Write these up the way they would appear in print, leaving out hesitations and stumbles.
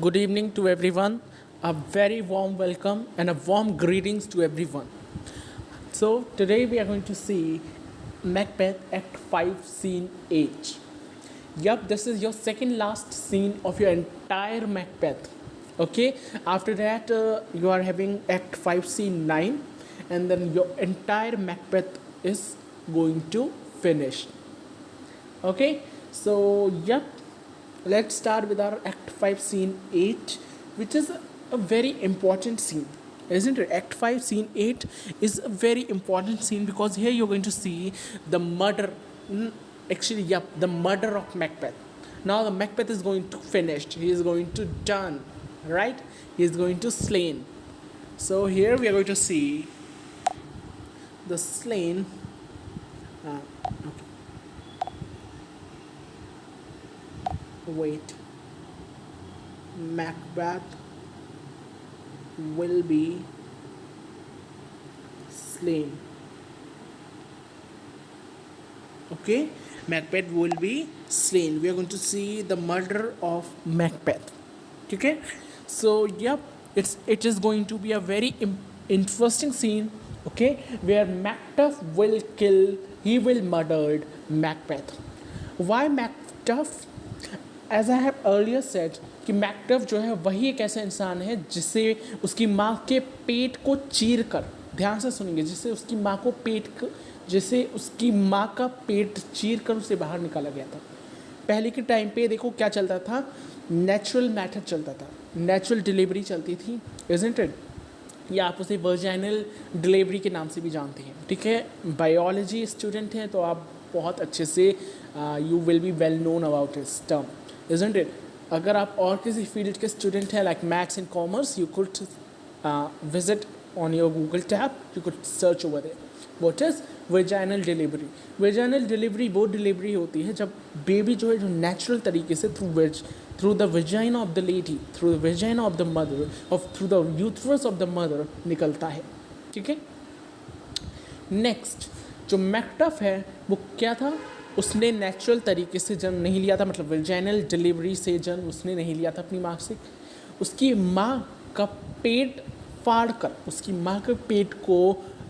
Good evening to everyone. A very warm welcome and a warm greetings to everyone. So, today we are going to see Macbeth Act 5, Scene 8. Yup, this is your second last scene of your entire Macbeth. Okay, after that, you are having Act 5, Scene 9, and then your entire Macbeth is going to finish. Okay, so, yup, let's start with our Act 5, Scene 8, which is a very important scene, isn't it? Act 5, Scene 8 is a very important scene because here you're going to see the murder. Actually, yep, the murder of Macbeth. Now, the Macbeth is going to finish, he is going to done, right? He is going to slain. So, here we are going to see the slain. Okay. Wait, Macbeth will be slain. Okay, Macbeth will be slain. We are going to see the murder of Macbeth. Okay, so yep, it is going to be a very interesting scene. Okay, where Macduff will kill, he will murder Macbeth. Why Macduff? As I have earlier said कि Macduff जो है वही एक ऐसा इंसान है जिसे उसकी माँ के पेट को चीर कर, ध्यान से सुनेंगे, जिसे उसकी माँ को जिसे उसकी माँ का पेट चीर कर उसे बाहर निकाला गया था. पहले के टाइम पे देखो क्या चलता था, नेचुरल मैथड चलता था, नेचुरल डिलीवरी चलती थी, इजंट इट? या आप उसे वर्जाइनल डिलीवरी के नाम से भी जानते हैं. ठीक है, बायोलॉजी स्टूडेंट हैं तो आप बहुत अच्छे से you will be well known about this term, isn't it? अगर आप और किसी फील्ड के स्टूडेंट हैं like maths and commerce, you could visit on your Google tab, you could search over there. What is vaginal delivery? Vaginal delivery वो delivery होती है जब बेबी जो है जो नेचुरल तरीके से through the vagina of the lady, through the vagina of the mother, और through the uterus of the mother निकलता है. ठीक है, नेक्स्ट जो मैकडफ है वो क्या था, उसने नेचुरल तरीके से जन्म नहीं लिया था, मतलब वेजाइनल डिलीवरी से जन्म उसने नहीं लिया था अपनी माँ से. उसकी माँ का पेट फाड़ कर, उसकी माँ के पेट को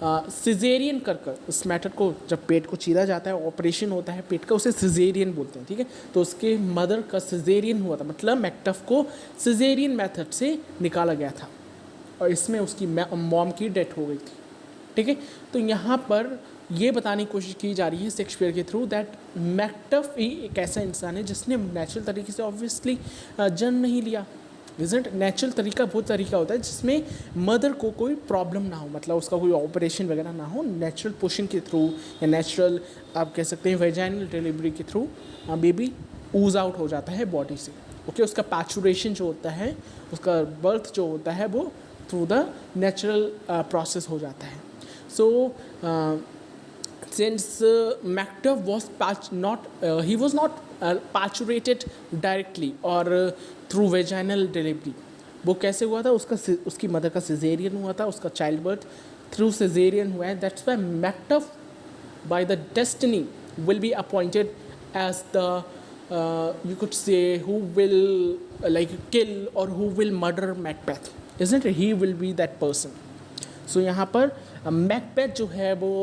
सिजेरियन कर कर, इस मैटर को जब पेट को चीरा जाता है, ऑपरेशन होता है पेट का, उसे सिजेरियन बोलते हैं. ठीक है, तो उसके मदर का सिजेरियन हुआ था, मतलब मैकडफ को सिजेरियन मेथड से निकाला गया था और इसमें उसकी मॉम की डेथ हो गई थी. ठीक है, तो यहाँ पर ये बताने की कोशिश की जा रही है शेक्सपियर के थ्रू दैट मैकडफ ही एक ऐसा इंसान है जिसने नेचुरल तरीके से ऑब्वियसली जन्म नहीं लिया. रिजल्ट नेचुरल तरीका वो तरीका होता है जिसमें मदर को कोई प्रॉब्लम ना हो, मतलब उसका कोई ऑपरेशन वगैरह ना हो, नेचुरल पुशिंग के थ्रू या नेचुरल आप कह सकते हैं वेजाइनल डिलीवरी के थ्रू बेबी ऊज आउट हो जाता है बॉडी से. ओके, उसका पैचुरेशन जो होता है, उसका बर्थ जो होता है वो थ्रू द नेचुरल प्रोसेस हो जाता है. सो since Macduff was he was not parturated directly or through vaginal delivery. वो कैसे हुआ था, उसकी मदर का सिजेरियन हुआ था, उसका चाइल्ड बर्थ थ्रू सिजेरियन हुआ है. That's why Macduff by the destiny will be appointed as the you could say who will like kill or who will murder Macbeth, isn't it? He will be that person. So यहाँ पर Macbeth जो है वो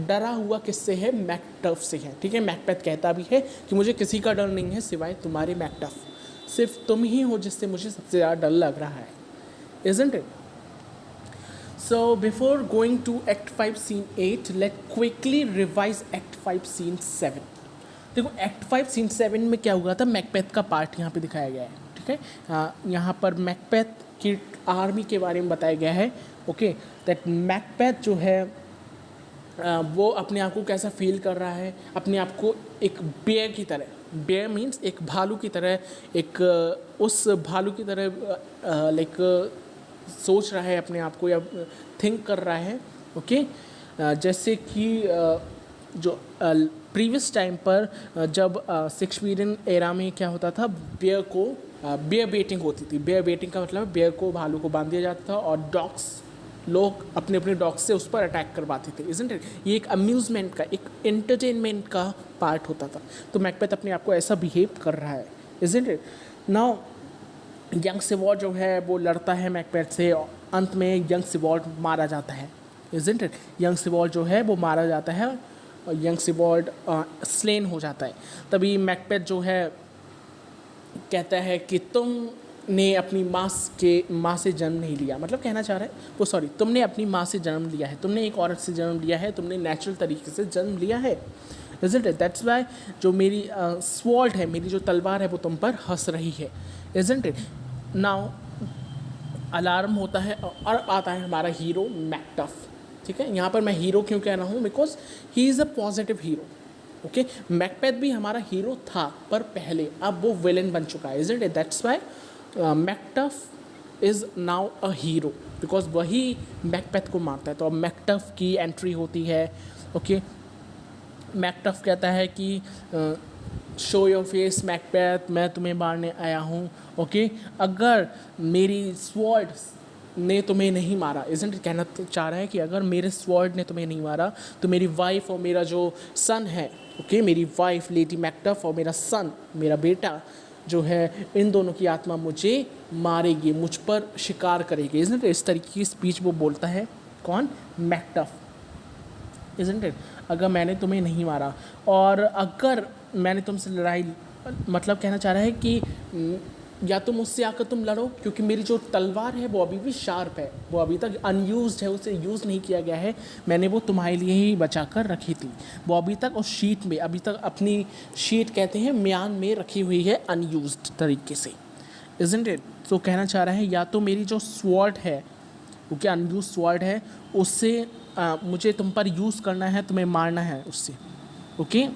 डरा हुआ किससे है, Macduff से है. ठीक है, मैकबेथ कहता भी है कि मुझे किसी का डर नहीं है सिवाय तुम्हारे मैकडफ, सिर्फ तुम ही हो जिससे मुझे सबसे ज़्यादा डर लग रहा है, isn't it? So before going to Act 5 Scene 8, let's quickly revise Act 5 Scene 7. देखो Act 5 Scene 7 में क्या हुआ था, मैकबेथ का पार्ट यहाँ पे दिखाया गया है. ठीक है, यहाँ पर मैकबेथ की आर्मी के बारे में बताया गया है. ओके, दैट मैकबेथ जो है वो अपने आप को कैसा फील कर रहा है, अपने आप को एक बेयर की तरह, बेयर मीन्स एक भालू की तरह, एक उस भालू की तरह लाइक सोच रहा है अपने आप को या थिंक कर रहा है. ओके, जैसे कि जो प्रीवियस टाइम पर जब शेक्सपियरियन एरा में क्या होता था, बेयर को बेयर बेटिंग होती थी. बेयर बेटिंग का मतलब बेयर को भालू को बांध दिया जाता था और डॉग्स लोग अपने अपने डॉग्स से उस पर अटैक करवाते थे, इज़न्ट इट? ये एक अम्यूज़मेंट का, एक एंटरटेनमेंट का पार्ट होता था. तो मैकबेथ अपने आप को ऐसा बिहेव कर रहा है, इज़न्ट इट? नाउ यंग सिवॉल्ड जो है वो लड़ता है मैकबेथ से, अंत में यंग सिवॉल्ड मारा जाता है, इज़न्ट इट? यंग सिवॉल्ड जो है वो मारा जाता है और यंग सिवॉल्ड स्लेन हो जाता है। तभी मैकबेथ जो है कहता है कि तुमने अपनी माँ से जन्म नहीं लिया, मतलब कहना चाह रहा है वो, सॉरी, तुमने अपनी माँ से जन्म लिया है, तुमने एक औरत से जन्म लिया है, तुमने नेचुरल तरीके से जन्म लिया है, इज़न्ट इट? दैट्स वाई जो मेरी स्वॉर्ड है, मेरी जो तलवार है वो तुम पर हंस रही है, इज़न्ट इट? नाउ अलार्म होता है और आता है हमारा हीरो मैकटफ, ठीक है? यहाँ पर मैं हीरो क्यों कह रहा हूँ? Because he is a positive hero, okay? Macbeth भी हमारा हीरो था पर पहले, अब वो विलन बन चुका है, isn't it? That's why Macduff is now a hero, because वही मैकबेथ को मारता है। तो अब मैकटफ की एंट्री होती है, ओके? मैकटफ कहता है कि शो योर फेस मैकबेथ, मैं तुम्हें मारने आया हूँ, ओके? अगर मेरी स्वॉर्ड ने तुम्हें नहीं मारा, इज़न्ट इट? कहना चाह रहा है कि अगर मेरे स्वॉर्ड ने तुम्हें नहीं मारा तो मेरी वाइफ और मेरा जो सन है, ओके, मेरी वाइफ लेडी मैकटफ और मेरा सन, मेरा बेटा जो है, इन दोनों की आत्मा मुझे मारेगी, मुझ पर शिकार करेगी, इज़न्ट इट? इस तरीके की स्पीच वो बोलता है, कौन? मैकटफ, इज़न्ट इट? अगर मैंने तुम्हें नहीं मारा और अगर मैंने तुमसे लड़ाई, मतलब कहना चाह रहा है कि या तो मुझसे आकर तुम लड़ो, क्योंकि मेरी जो तलवार है वो अभी भी शार्प है, वो अभी तक अनयूज्ड है, उसे यूज़ नहीं किया गया है, मैंने वो तुम्हारे लिए ही बचा कर रखी थी, वो अभी तक उस शीट में, अभी तक अपनी शीट कहते हैं म्यान में रखी हुई है अनयूज्ड तरीके से, इज़न्ट इट? तो कहना चाह रहा है या तो मेरी जो स्वॉर्ड है वो क्या अनयूज स्वॉर्ड है, उससे मुझे तुम पर यूज़ करना है, तुम्हें मारना है उससे, ओके?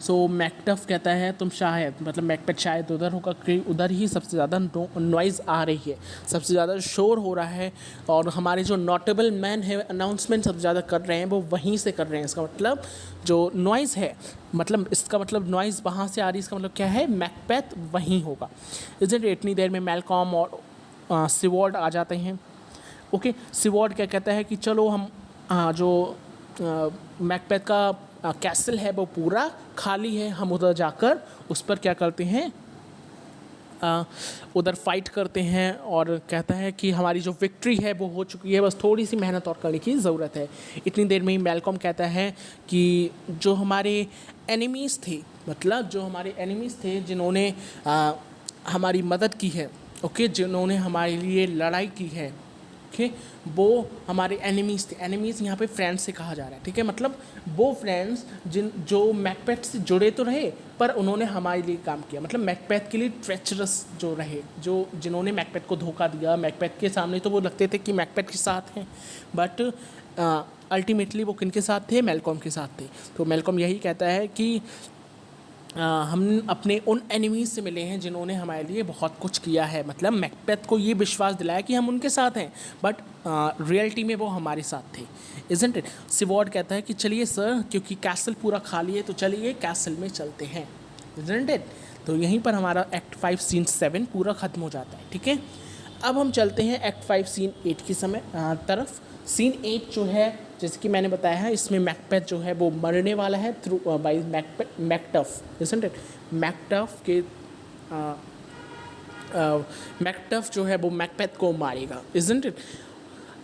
सो मैकटफ कहता है तुम शायद, मतलब मैकबेथ शायद उधर होगा कि उधर ही सबसे ज़्यादा नॉइज़ आ रही है, सबसे ज़्यादा शोर हो रहा है, और हमारे जो नोटेबल मैन है अनाउंसमेंट सबसे ज़्यादा कर रहे हैं वो वहीं से कर रहे हैं। इसका मतलब जो नॉइज़ है, मतलब इसका मतलब नॉइज़ वहाँ से आ रही है, इसका मतलब क्या है? मैकबेथ वहीं होगा, इज़न्ट इट? इतनी देर में मैलकॉम और सिवॉर्ड आ जाते हैं, ओके? सिवॉर्ड क्या कहता है कि चलो हम जो मैकबेथ का कैसल है वो पूरा खाली है, हम उधर जाकर उस पर क्या करते हैं, उधर फाइट करते हैं, और कहता है कि हमारी जो विक्ट्री है वो हो चुकी है, बस थोड़ी सी मेहनत और करने की ज़रूरत है। इतनी देर में ही मैलकॉम कहता है कि जो हमारे एनिमीज़ थे, मतलब जो हमारे एनिमीज़ थे जिन्होंने हमारी मदद की है, ओके, जिन्होंने हमारे लिए लड़ाई की है, ओके, वो हमारे एनिमीज़ थे। एनिमीज़ यहाँ पे फ्रेंड्स से कहा जा रहा है, ठीक है? मतलब वो फ्रेंड्स जो मैकबेथ से जुड़े तो रहे पर उन्होंने हमारे लिए काम किया, मतलब मैकबेथ के लिए ट्रेचरस जो रहे, जो जिन्होंने मैकबेथ को धोखा दिया। मैकबेथ के सामने तो वो लगते थे कि मैकबेथ के साथ हैं, बट अल्टीमेटली वो किन के साथ थे? मैलकॉम के साथ थे। तो मैलकॉम यही कहता है कि हम अपने उन एनिमीज़ से मिले हैं जिन्होंने हमारे लिए बहुत कुछ किया है, मतलब मैकबेथ को ये विश्वास दिलाया कि हम उनके साथ हैं, बट रियलिटी में वो हमारे साथ थे, इज़न्ट इट? सिवॉर्ड कहता है कि चलिए सर, क्योंकि कैसल पूरा खाली है तो चलिए कैसल में चलते हैं, इज़न्ट इट? तो यहीं पर हमारा एक्ट 5 सीन 7 पूरा ख़त्म हो जाता है, ठीक है? अब हम चलते हैं एक्ट 5 सीन 8 की तरफ। सीन 8 जो है, जैसे कि मैंने बताया है, इसमें मैकबेथ जो है वो मरने वाला है थ्रू बाय मैकटफ, इज़न्ट इट? मैकटफ जो है वो मैकबेथ को मारेगा, इज़न्ट इट?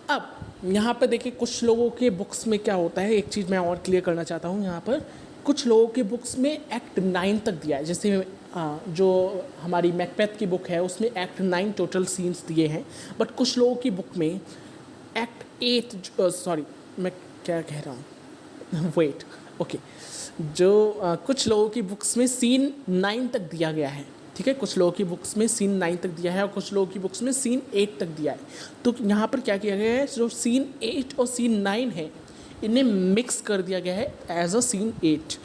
अब यहाँ पर देखिए कुछ लोगों के बुक्स में क्या होता है, एक चीज़ मैं और क्लियर करना चाहता हूँ यहाँ पर। कुछ लोगों के बुक्स में एक्ट 9 तक दिया है, जैसे जो हमारी मैकबेथ की बुक है उसमें एक्ट 9 टोटल सीन्स दिए हैं, बट कुछ लोगों की बुक में एक्ट 8, सॉरी मैं क्या कह रहा हूँ, वेट, ओके, जो कुछ लोगों की बुक्स में सीन 9 तक दिया गया है, ठीक है? कुछ लोगों की बुक्स में सीन 9 तक दिया है और कुछ लोगों की बुक्स में सीन 8 तक दिया है। तो यहाँ पर क्या किया गया है, जो सीन 8 और सीन 9 है इन्हें मिक्स कर दिया गया है एज अ सीन 8,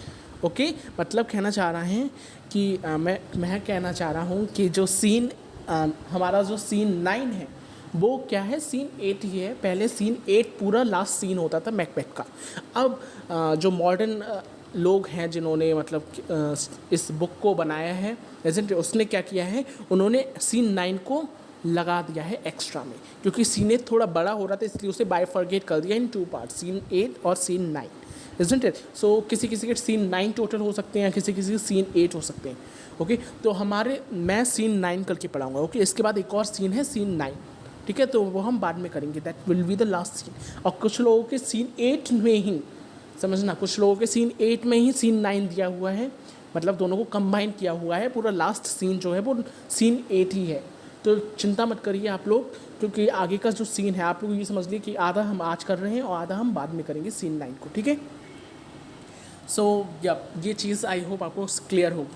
ओके? मतलब कहना चाह रहा है कि मैं कहना चाह रहा हूँ कि जो सीन हमारा जो सीन 9 है वो क्या है, सीन 8 ही है। पहले सीन 8 पूरा लास्ट सीन होता था मैकबेथ का। अब जो मॉडर्न लोग हैं जिन्होंने मतलब इस बुक को बनाया है, एजेंट, उसने क्या किया है, उन्होंने सीन 9 को लगा दिया है एक्स्ट्रा में, क्योंकि सीन 8 थोड़ा बड़ा हो रहा था इसलिए उसे बाइफर्गेट कर दिया इन 2 पार्ट, सीन 8 और सीन 9, इजंट इट? सो किसी किसी के सीन 9 टोटल हो सकते हैं, किसी किसी के सीन 8 हो सकते हैं। ओके, तो हमारे मैं सीन 9 करके पढ़ाऊँगा। ओके, इसके बाद एक और सीन है सीन 9, ठीक है, तो वो हम बाद में करेंगे, that will be the last scene. और कुछ लोगों के सीन 8 में ही, समझना, कुछ लोगों के सीन 8 में ही सीन 9 दिया हुआ है, मतलब दोनों को कंबाइन किया हुआ है, पूरा लास्ट सीन जो है वो सीन 8 ही है। तो चिंता मत करिए आप लोग, क्योंकि आगे का जो सीन है आप लोग ये समझ लीजिए कि आधा हम आज कर रहे हैं और आधा हम बाद में करेंगे सीन 9 को, ठीक है। सो ये चीज़ आई होप आपको क्लियर हो।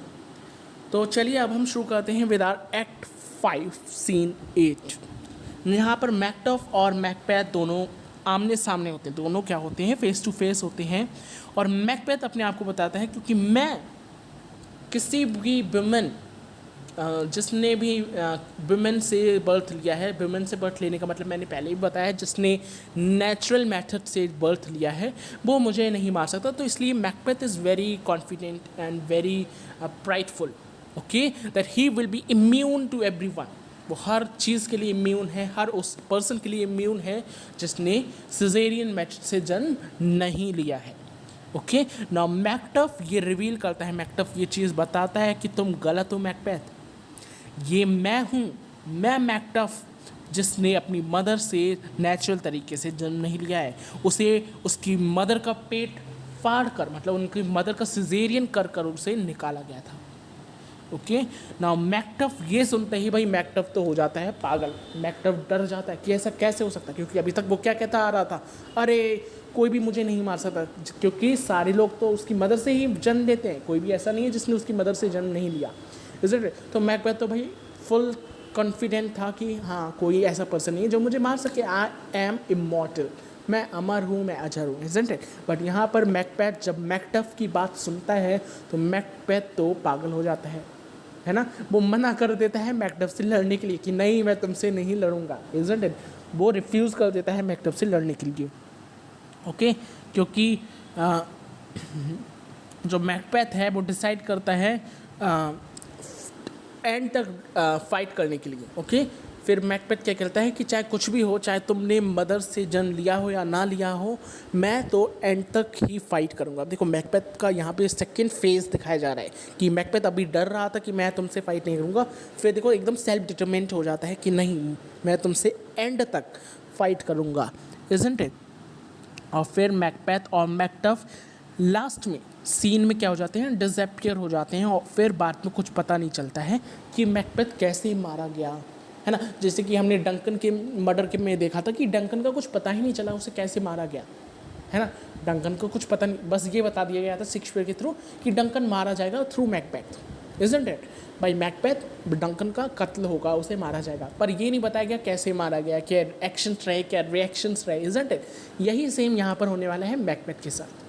तो चलिए अब हम शुरू करते हैं विद आवर एक्ट 5 सीन 8। यहाँ पर मैकटफ और मैकबेथ दोनों आमने सामने होते हैं, दोनों क्या होते हैं, फेस टू फेस होते हैं। और मैकबेथ अपने आप को बताता है क्योंकि मैं किसी भी वुमेन जिसने भी वुमेन से बर्थ लिया है, वुमेन से बर्थ लेने का मतलब मैंने पहले ही बताया, जिसने नेचुरल मेथड से बर्थ लिया है वो मुझे नहीं मार सकता। तो इसलिए Macbeth is very confident and very prideful, okay, that he will be immune to everyone. वो हर चीज़ के लिए इम्यून है, हर उस पर्सन के लिए इम्यून है जिसने सिजेरियन मेथड से जन्म नहीं लिया है। ओके, नाउ मैकटफ ये रिवील करता है, मैकटफ ये चीज़ बताता है कि तुम गलत हो मैकबेथ, ये मैं हूँ, मैं मैकटफ जिसने अपनी मदर से नेचुरल तरीके से जन्म नहीं लिया है। उसे उसकी मदर का पेट फाड़ कर, मतलब उनकी मदर का सिजेरियन कर कर उसे निकाला गया था। ओके, नाउ मैकटफ ये सुनते ही भाई मैकटफ तो हो जाता है पागल, मैकटफ डर जाता है कि ऐसा कैसे हो सकता है, क्योंकि अभी तक वो क्या कहता आ रहा था, अरे कोई भी मुझे नहीं मार सकता, क्योंकि सारे लोग तो उसकी मदर से ही जन्म लेते हैं, कोई भी ऐसा नहीं है जिसने उसकी मदर से जन्म नहीं लिया, इज इट? तो मैकबेथ तो भाई फुल कॉन्फिडेंट था कि हाँ कोई ऐसा पर्सन नहीं है जो मुझे मार सके, आई एम इमॉर्टल, मैं अमर हूँ, मैं अजर हूँ, इजंट इट? बट यहाँ पर मैकबेथ जब मैकटफ की बात सुनता है तो मैकबेथ तो पागल हो जाता है ना, वो मना कर देता है मैकटफ से लड़ने के लिए कि नहीं मैं तुमसे नहीं लड़ूंगा, इजंट इट? वो रिफ्यूज़ कर देता है मैकटफ से लड़ने के लिए। ओके, क्योंकि जो मैकबेथ है वो डिसाइड करता है एंड तक फाइट करने के लिए। ओके, फिर मैकबेथ क्या कहता है कि चाहे कुछ भी हो, चाहे तुमने मदर से जन्म लिया हो या ना लिया हो, मैं तो एंड तक ही फाइट करूंगा। देखो मैकबेथ का यहाँ पे सेकंड फेज दिखाया जा रहा है कि मैकबेथ अभी डर रहा था कि मैं तुमसे फाइट नहीं करूँगा, फिर देखो एकदम सेल्फ डिटरमिनेट हो जाता है कि नहीं मैं तुमसे एंड तक फाइट करूँगा, इजंट इट? और फिर मैकबेथ और मैकटफ लास्ट में सीन में क्या हो जाते हैं, डिसअपियर हो जाते हैं, और फिर बाद में कुछ पता नहीं चलता है कि मैकबेथ कैसे मारा गया, है ना। जैसे कि हमने डंकन के मर्डर के में देखा था कि डंकन का कुछ पता ही नहीं चला उसे कैसे मारा गया, है ना। डंकन को कुछ पता नहीं, बस ये बता दिया गया था शेक्सपियर के थ्रू कि डंकन मारा जाएगा थ्रू मैकबेथ, इजंट इट? भाई मैकबेथ डंकन का कत्ल होगा, उसे मारा जाएगा, पर ये नहीं बताया गया कैसे मारा गया, क्या एक्शंस रहे, क्या रिएक्शंस रहे, इजंट इट? यही सेम यहाँ पर होने वाला है मैकबेथ के साथ,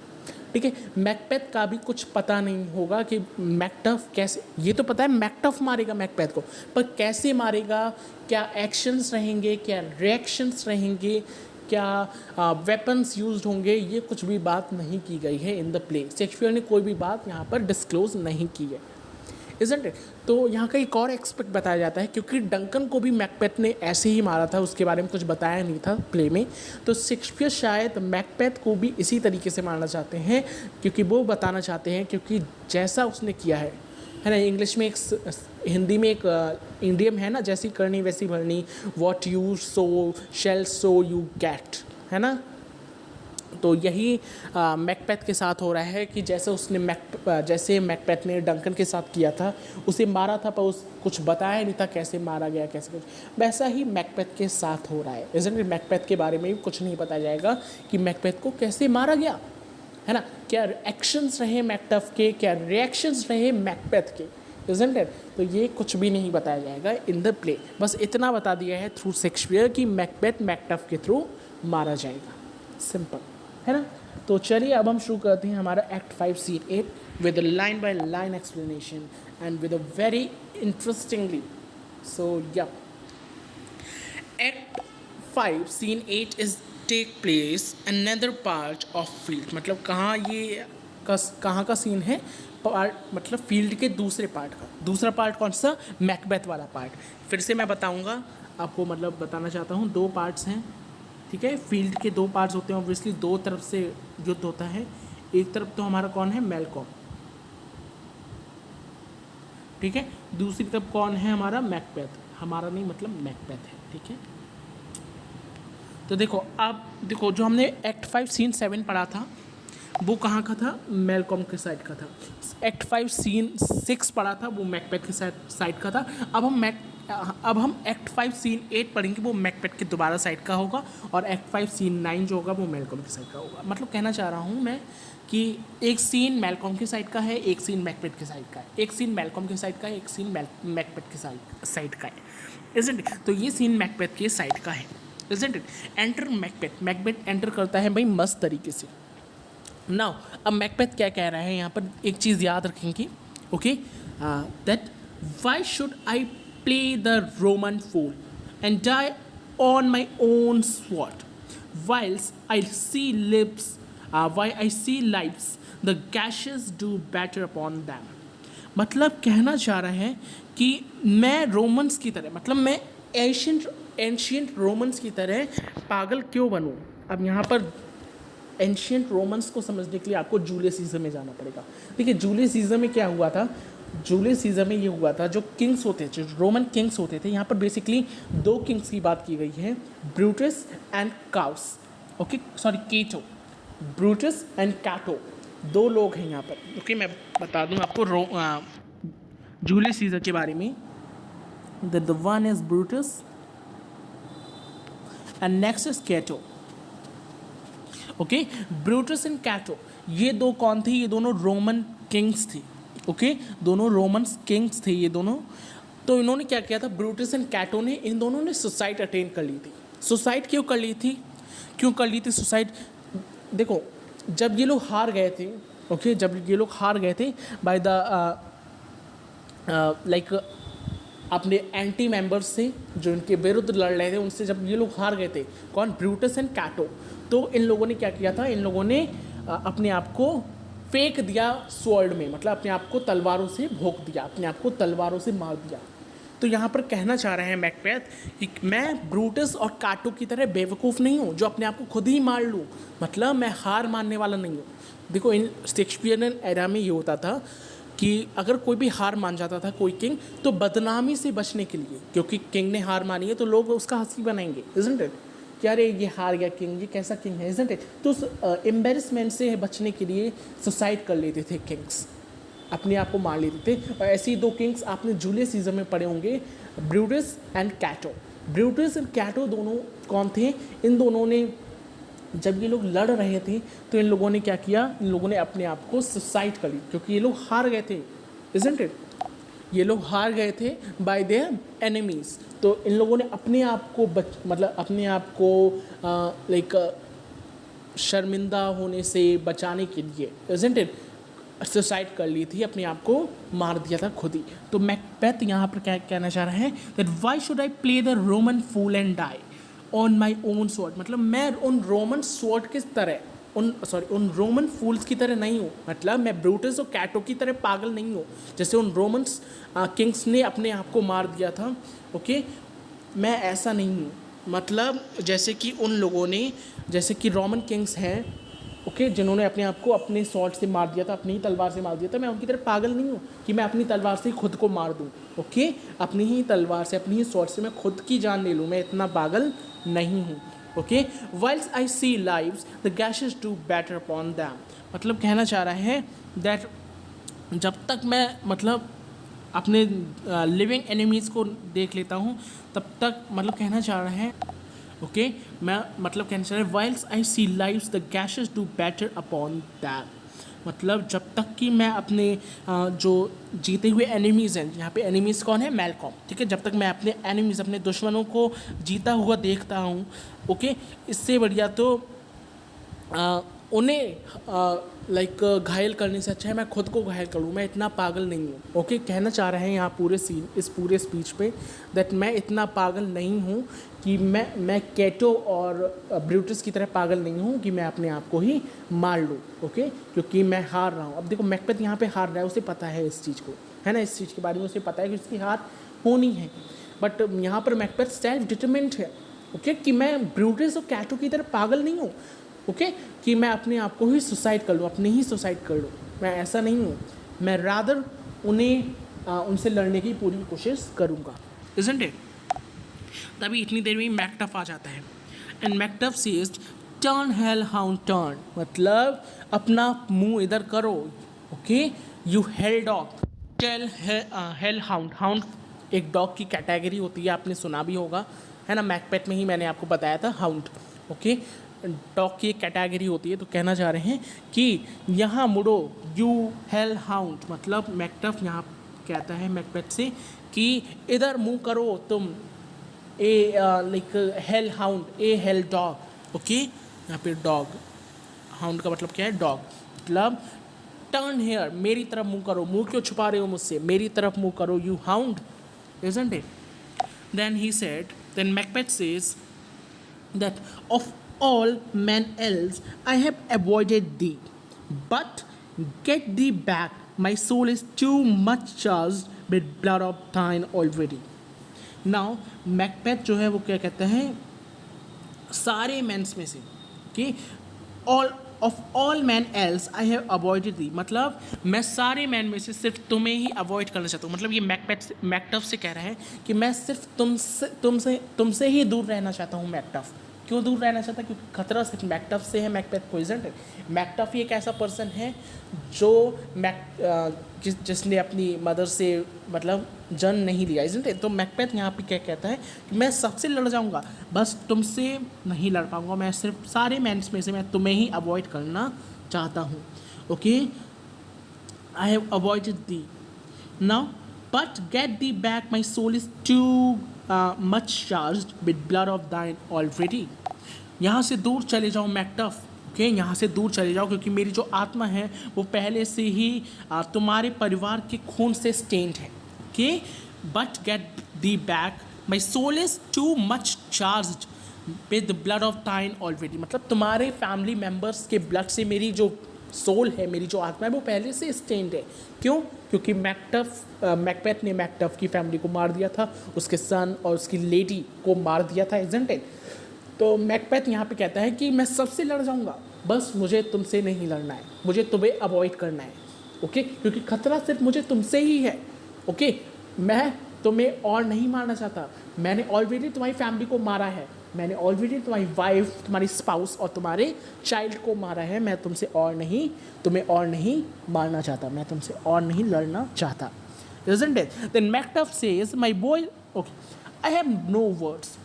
ठीक है। मैकबेथ का भी कुछ पता नहीं होगा कि मैकटफ कैसे, ये तो पता है मैकटफ मारेगा मैकबेथ को, पर कैसे मारेगा, क्या एक्शंस रहेंगे, क्या रिएक्शंस रहेंगे, क्या वेपन्स यूज्ड होंगे, ये कुछ भी बात नहीं की गई है इन द प्ले। शेक्सपियर ने कोई भी बात यहाँ पर डिस्क्लोज नहीं की है, इजंट इट? तो यहाँ का एक और एक्सपेक्ट बताया जाता है, क्योंकि डंकन को भी मैकबेथ ने ऐसे ही मारा था, उसके बारे में कुछ बताया नहीं था प्ले में, तो शेक्सपियर शायद मैकबेथ को भी इसी तरीके से मारना चाहते हैं, क्योंकि वो बताना चाहते हैं, क्योंकि जैसा उसने किया है ना, इंग्लिश में एक, हिंदी में एक इडियम है ना, जैसी करनी वैसी भरनी, what you sow shall so you get, है ना। तो यही मैकबेथ के साथ हो रहा है कि जैसे उसने जैसे मैकबेथ ने डंकन के साथ किया था, उसे मारा था पर उस कुछ बताया नहीं था कैसे मारा गया, कैसे कुछ, वैसा ही मैकबेथ के साथ हो रहा है, इजंट इट? मैकबेथ के बारे में भी कुछ नहीं बताया जाएगा कि मैकबेथ को कैसे मारा गया, है ना, क्या एक्शंस रहे मैकटफ के, क्या रिएक्शंस रहे मैकबेथ के, इजंट इट? तो ये कुछ भी नहीं बताया जाएगा इन द प्ले, बस इतना बता दिया है थ्रू शेक्सपियर कि मैकबेथ मैकटफ के थ्रू मारा जाएगा, सिंपल, है ना। तो चलिए अब हम शुरू करते हैं हमारा act 5 scene 8 with line by line explanation and with a very interestingly. So या act 5 scene 8 is take place another part of field, मतलब कहाँ का सीन है, पार्ट मतलब फील्ड के दूसरे पार्ट का। दूसरा पार्ट कौन सा? मैकबेथ वाला पार्ट। फिर से मैं बताऊंगा आपको, मतलब बताना चाहता हूँ, 2 पार्ट्स हैं, ठीक है। फील्ड के 2 पार्ट्स होते हैं, ऑब्वियसली 2 तरफ से युद्ध होता है, एक तरफ तो हमारा कौन है, मैलकॉम, ठीक है, दूसरी तरफ कौन है हमारा, मैकबेथ, हमारा नहीं मतलब मैकबेथ है, ठीक है। तो देखो अब देखो जो हमने एक्ट 5 सीन 7 पढ़ा था वो कहाँ का था, मैलकॉम के साइड का था। एक्ट 5 सीन 6 पढ़ा था वो मैकबेथ के साइड का था। अब हम एक्ट 5 सीन 8 पढ़ेंगे, वो मैकबेथ के दोबारा साइड का होगा, और एक्ट 5 सीन 9 जो होगा वो मैलकॉम के साइड का होगा। मतलब कहना चाह रहा हूँ मैं कि एक सीन मैलकॉम के साइड का है, एक सीन मैकबेथ के साइड का है, एक सीन मैलकॉम के साइड का है, एक सीन मैकबेथ के साइड का है, इज़न्ट इट। तो ये सीन मैकबेथ के साइड का है, isn't it. Enter Macbeth, Macbeth enter करता है भाई मस्त तरीके से। नाउ अब मैकबेथ क्या कह रहा है यहाँ पर, एक चीज़ याद रखेंगे, okay, that why should I play the Roman fool and die on my own sword whilst I see lips, why I see lives, the gashes do better upon them। मतलब कहना चाह रहे हैं कि मैं रोमन्स की तरह, मतलब मैं एंशियंट रोमन्स की तरह पागल क्यों बनूं। अब यहाँ पर एंशियंट रोमन्स को समझने के लिए आपको जूलियस सीजर में जाना पड़ेगा। देखिए जूलियस सीजर में क्या हुआ था, जूलियस सीजर में ये हुआ था, जो किंग्स होते थे, जो रोमन किंग्स होते थे, यहाँ पर बेसिकली दो किंग्स की बात की गई है, Brutus and Cassius, okay sorry Cato, Brutus and Cato, दो लोग हैं यहाँ पर, ओके। मैं बता दूँ आपको जूलियस सीजर के बारे में, the one is Brutus and next is Cato, okay. Brutus and Cato ये दो कौन थे, ये दोनों रोमन किंग्स थे, ओके, दोनों रोमन किंग्स थे ये दोनों। तो इन्होंने क्या किया था, ब्रूटस एंड कैटो ने, इन दोनों ने सुसाइड अटेन कर ली थी। सुसाइड क्यों कर ली थी, सुसाइड, देखो जब ये लोग हार गए थे, ओके, जब ये लोग हार गए थे बाय द लाइक अपने एंटी मेंबर्स से जो इनके विरुद्ध लड़ रहे थे, उनसे जब ये लोग हार गए थे, कौन, ब्रूटस एंड कैटो, तो इन लोगों ने क्या किया था, इन लोगों ने अपने आप को फेंक दिया स्वॉर्ड में, मतलब अपने आप को तलवारों से भोंक दिया, अपने आप को तलवारों से मार दिया। तो यहाँ पर कहना चाह रहे हैं मैकबेथ कि मैं ब्रूटस और कैटो की तरह बेवकूफ़ नहीं हूँ जो अपने आप को खुद ही मार लूँ, मतलब मैं हार मानने वाला नहीं हूँ। देखो इन शेक्सपियरियन एरा में ये होता था कि अगर कोई भी हार मान जाता था कोई किंग, तो बदनामी से बचने के लिए, क्योंकि किंग ने हार मानी है तो लोग उसका हंसी बनाएंगे, इज़न्ट इट, कि अरे ये हार गया किंग, ये कैसा किंग है, इज़न्ट इट। तो उस एम्बेरसमेंट से बचने के लिए सुसाइड कर लेते थे किंग्स, अपने आप को मार लेते थे। और ऐसे ही दो किंग्स आपने जूलियस सीजर में पढ़े होंगे, ब्रूटस एंड कैटो। ब्रूटस एंड कैटो दोनों कौन थे, इन दोनों ने जब ये लोग लड़ रहे थे तो इन लोगों ने क्या किया, इन लोगों ने अपने आप को सुसाइड कर ली, क्योंकि ये लोग हार गए थे, इज़न्ट इट, ये लोग हार गए थे बाय देयर एनिमीज़। तो इन लोगों ने अपने आप को मतलब अपने आप को लाइक शर्मिंदा होने से बचाने के लिए, इज़न्ट इट, सुसाइड कर ली थी, अपने आप को मार दिया था खुद ही। तो मैकबेथ यहाँ पर क्या कहना चाह रहे हैं, that why should I play the Roman fool and die on my own sword, मतलब मैं उन रोमन स्वॉर्ड की तरह, उन रोमन फूल्स की तरह नहीं हूँ, मतलब मैं ब्रूटस और कैटो की तरह पागल नहीं हूँ जैसे उन रोमन्स किंग्स ने अपने आप को मार दिया था, ओके। मैं ऐसा नहीं हूँ, मतलब जैसे कि उन लोगों ने, जैसे कि रोमन किंग्स हैं, ओके, जिन्होंने अपने आप को अपने स्वॉर्ड से मार दिया था, अपनी ही तलवार से मार दिया था, मैं उनकी तरह पागल नहीं हूँ कि मैं अपनी तलवार से खुद को मार दूँ, ओके, अपनी ही तलवार से, अपनी ही स्वॉर्ड से मैं खुद की जान ले लूँ, मैं इतना पागल नहीं हूँ, okay. Whiles I see lives the gashes do better upon them, मतलब कहना चाह रहा है दैट जब तक मैं मतलब अपने लिविंग एनिमीज़ को देख लेता हूँ तब तक, मतलब कहना चाह रहा है, ओके, मैं मतलब कहना चाह रहा है whiles I see lives the gashes do better upon them, मतलब जब तक कि मैं अपने जो जीते हुए एनिमीज़ हैं, यहाँ पे एनिमीज़ कौन है, मैलकॉम, ठीक है, जब तक मैं अपने एनिमीज़, अपने दुश्मनों को जीता हुआ देखता हूँ, ओके, इससे बढ़िया तो उन्हें लाइक घायल करने से अच्छा है मैं खुद को घायल करूँ, मैं इतना पागल नहीं हूँ, ओके। कहना चाह रहे हैं यहाँ पूरे सीन, इस पूरे स्पीच पे, दैट मैं इतना पागल नहीं हूँ कि मैं कैटो और ब्रूटस की तरह पागल नहीं हूँ कि मैं अपने आप को ही मार लूँ, ओके, क्योंकि मैं हार रहा हूँ। अब देखो मैकबेथ यहाँ पे हार रहा है, उसे पता है इस चीज़ को, है ना, इस चीज़ के बारे में उसे पता है कि उसकी हार होनी है, बट यहाँ पर मैकबेथ सेल्फ डिटरमिन्ड है, ओके, कि मैं ब्रूटस और कैटो की तरह पागल नहीं हूँ, ओके, कि मैं अपने आप को ही सुसाइड कर लूँ, अपने ही सुसाइड कर लूँ, मैं ऐसा नहीं हूँ, मैं रादर उनसे लड़ने की पूरी कोशिश करूँगा, इज़न्ट इट? तभी इतनी देर में ही मैकटफ आ जाता है and Macduff says turn hell hound turn, मतलब अपना मुंह इधर करो, okay, you hell dog, tell hell hound, hound एक डॉग की कैटेगरी होती है, आपने सुना भी होगा, है ना, मैकबेथ में ही मैंने आपको बताया था हाउंड, ओके, डॉग की एक कैटेगरी होती है। तो कहना चाह रहे हैं कि यहाँ मुड़ो, यू हेल हाउंड, मतलब मैकटफ यहाँ कहता है मैकबेथ से कि इधर मुंह करो तुम, ए लाइक हेल हाउंड, ए हेल डॉग, ओके, यहाँ पे डॉग, हाउंड का मतलब क्या है, डॉग, मतलब टर्न हेयर, मेरी तरफ मुंह करो, मुंह क्यों छुपा रहे हो मुझसे, मेरी तरफ मुंह करो, you hound, isn't it? Then Macbeth says that of all men else I have avoided thee, but get thee back, my soul is too much charged with blood of thine already. Now Macbeth जो है वो क्या कहता है, सारे mains में से कि all man else I have avoided thee, मतलब मैं सारे मैन में से सिर्फ तुम्हें ही अवॉइड करना चाहता हूँ, मतलब ये मैकटफ से कह रहा है कि मैं सिर्फ तुमसे ही दूर रहना चाहता हूँ। मैकटफ क्यों दूर रहना चाहता है? क्योंकि खतरा सिर्फ मैकटफ से है, मैकबेथ को इज़न्ट इट? मैकटफ ही एक ऐसा पर्सन है जो जिसने अपनी मदर से मतलब जन्म नहीं लिया, इज़न्ट इट? तो मैकबेथ यहाँ पे क्या कहता है कि मैं सबसे लड़ जाऊँगा, बस तुमसे नहीं लड़ पाऊँगा, मैं सिर्फ सारे मैन्स में से मैं तुम्हें ही अवॉइड करना चाहता हूँ। Okay, I have avoided thee now but get thee back, my soul is too much charged with blood of thine already. यहाँ से दूर चले जाओ मैकटफ, ओके, यहाँ से दूर चले जाओ, क्योंकि मेरी जो आत्मा है वो पहले से ही तुम्हारे परिवार के खून से स्टेन्ड है। Okay, but get thee back, my soul is too much charged with blood of thine already, मतलब तुम्हारे फैमिली मेम्बर्स के ब्लड से मेरी जो सोल है, मेरी जो आत्मा है वो पहले से स्टेन्ड है। क्यों? क्योंकि मैकबेथ ने मैकटफ की फैमिली को मार दिया था, उसके सन और उसकी लेडी को मार दिया था, इज़न्ट इट? तो मैकबेथ यहाँ पे कहता है कि मैं सबसे लड़ जाऊँगा, बस मुझे तुमसे नहीं लड़ना है, मुझे तुम्हें अवॉइड करना है, ओके, क्योंकि खतरा सिर्फ मुझे तुमसे ही है। ओके, मैं तुम्हें और नहीं मारना चाहता, मैंने ऑलरेडी तुम्हारी फैमिली को मारा है, मैंने ऑलरेडी तुम्हारी वाइफ, तुम्हारी स्पाउस और तुम्हारे चाइल्ड को मारा है, मैं तुम्हें और नहीं मारना चाहता, मैं तुमसे और नहीं लड़ना चाहता, isn't it? Then Macduff says, my boy, okay, I have no words,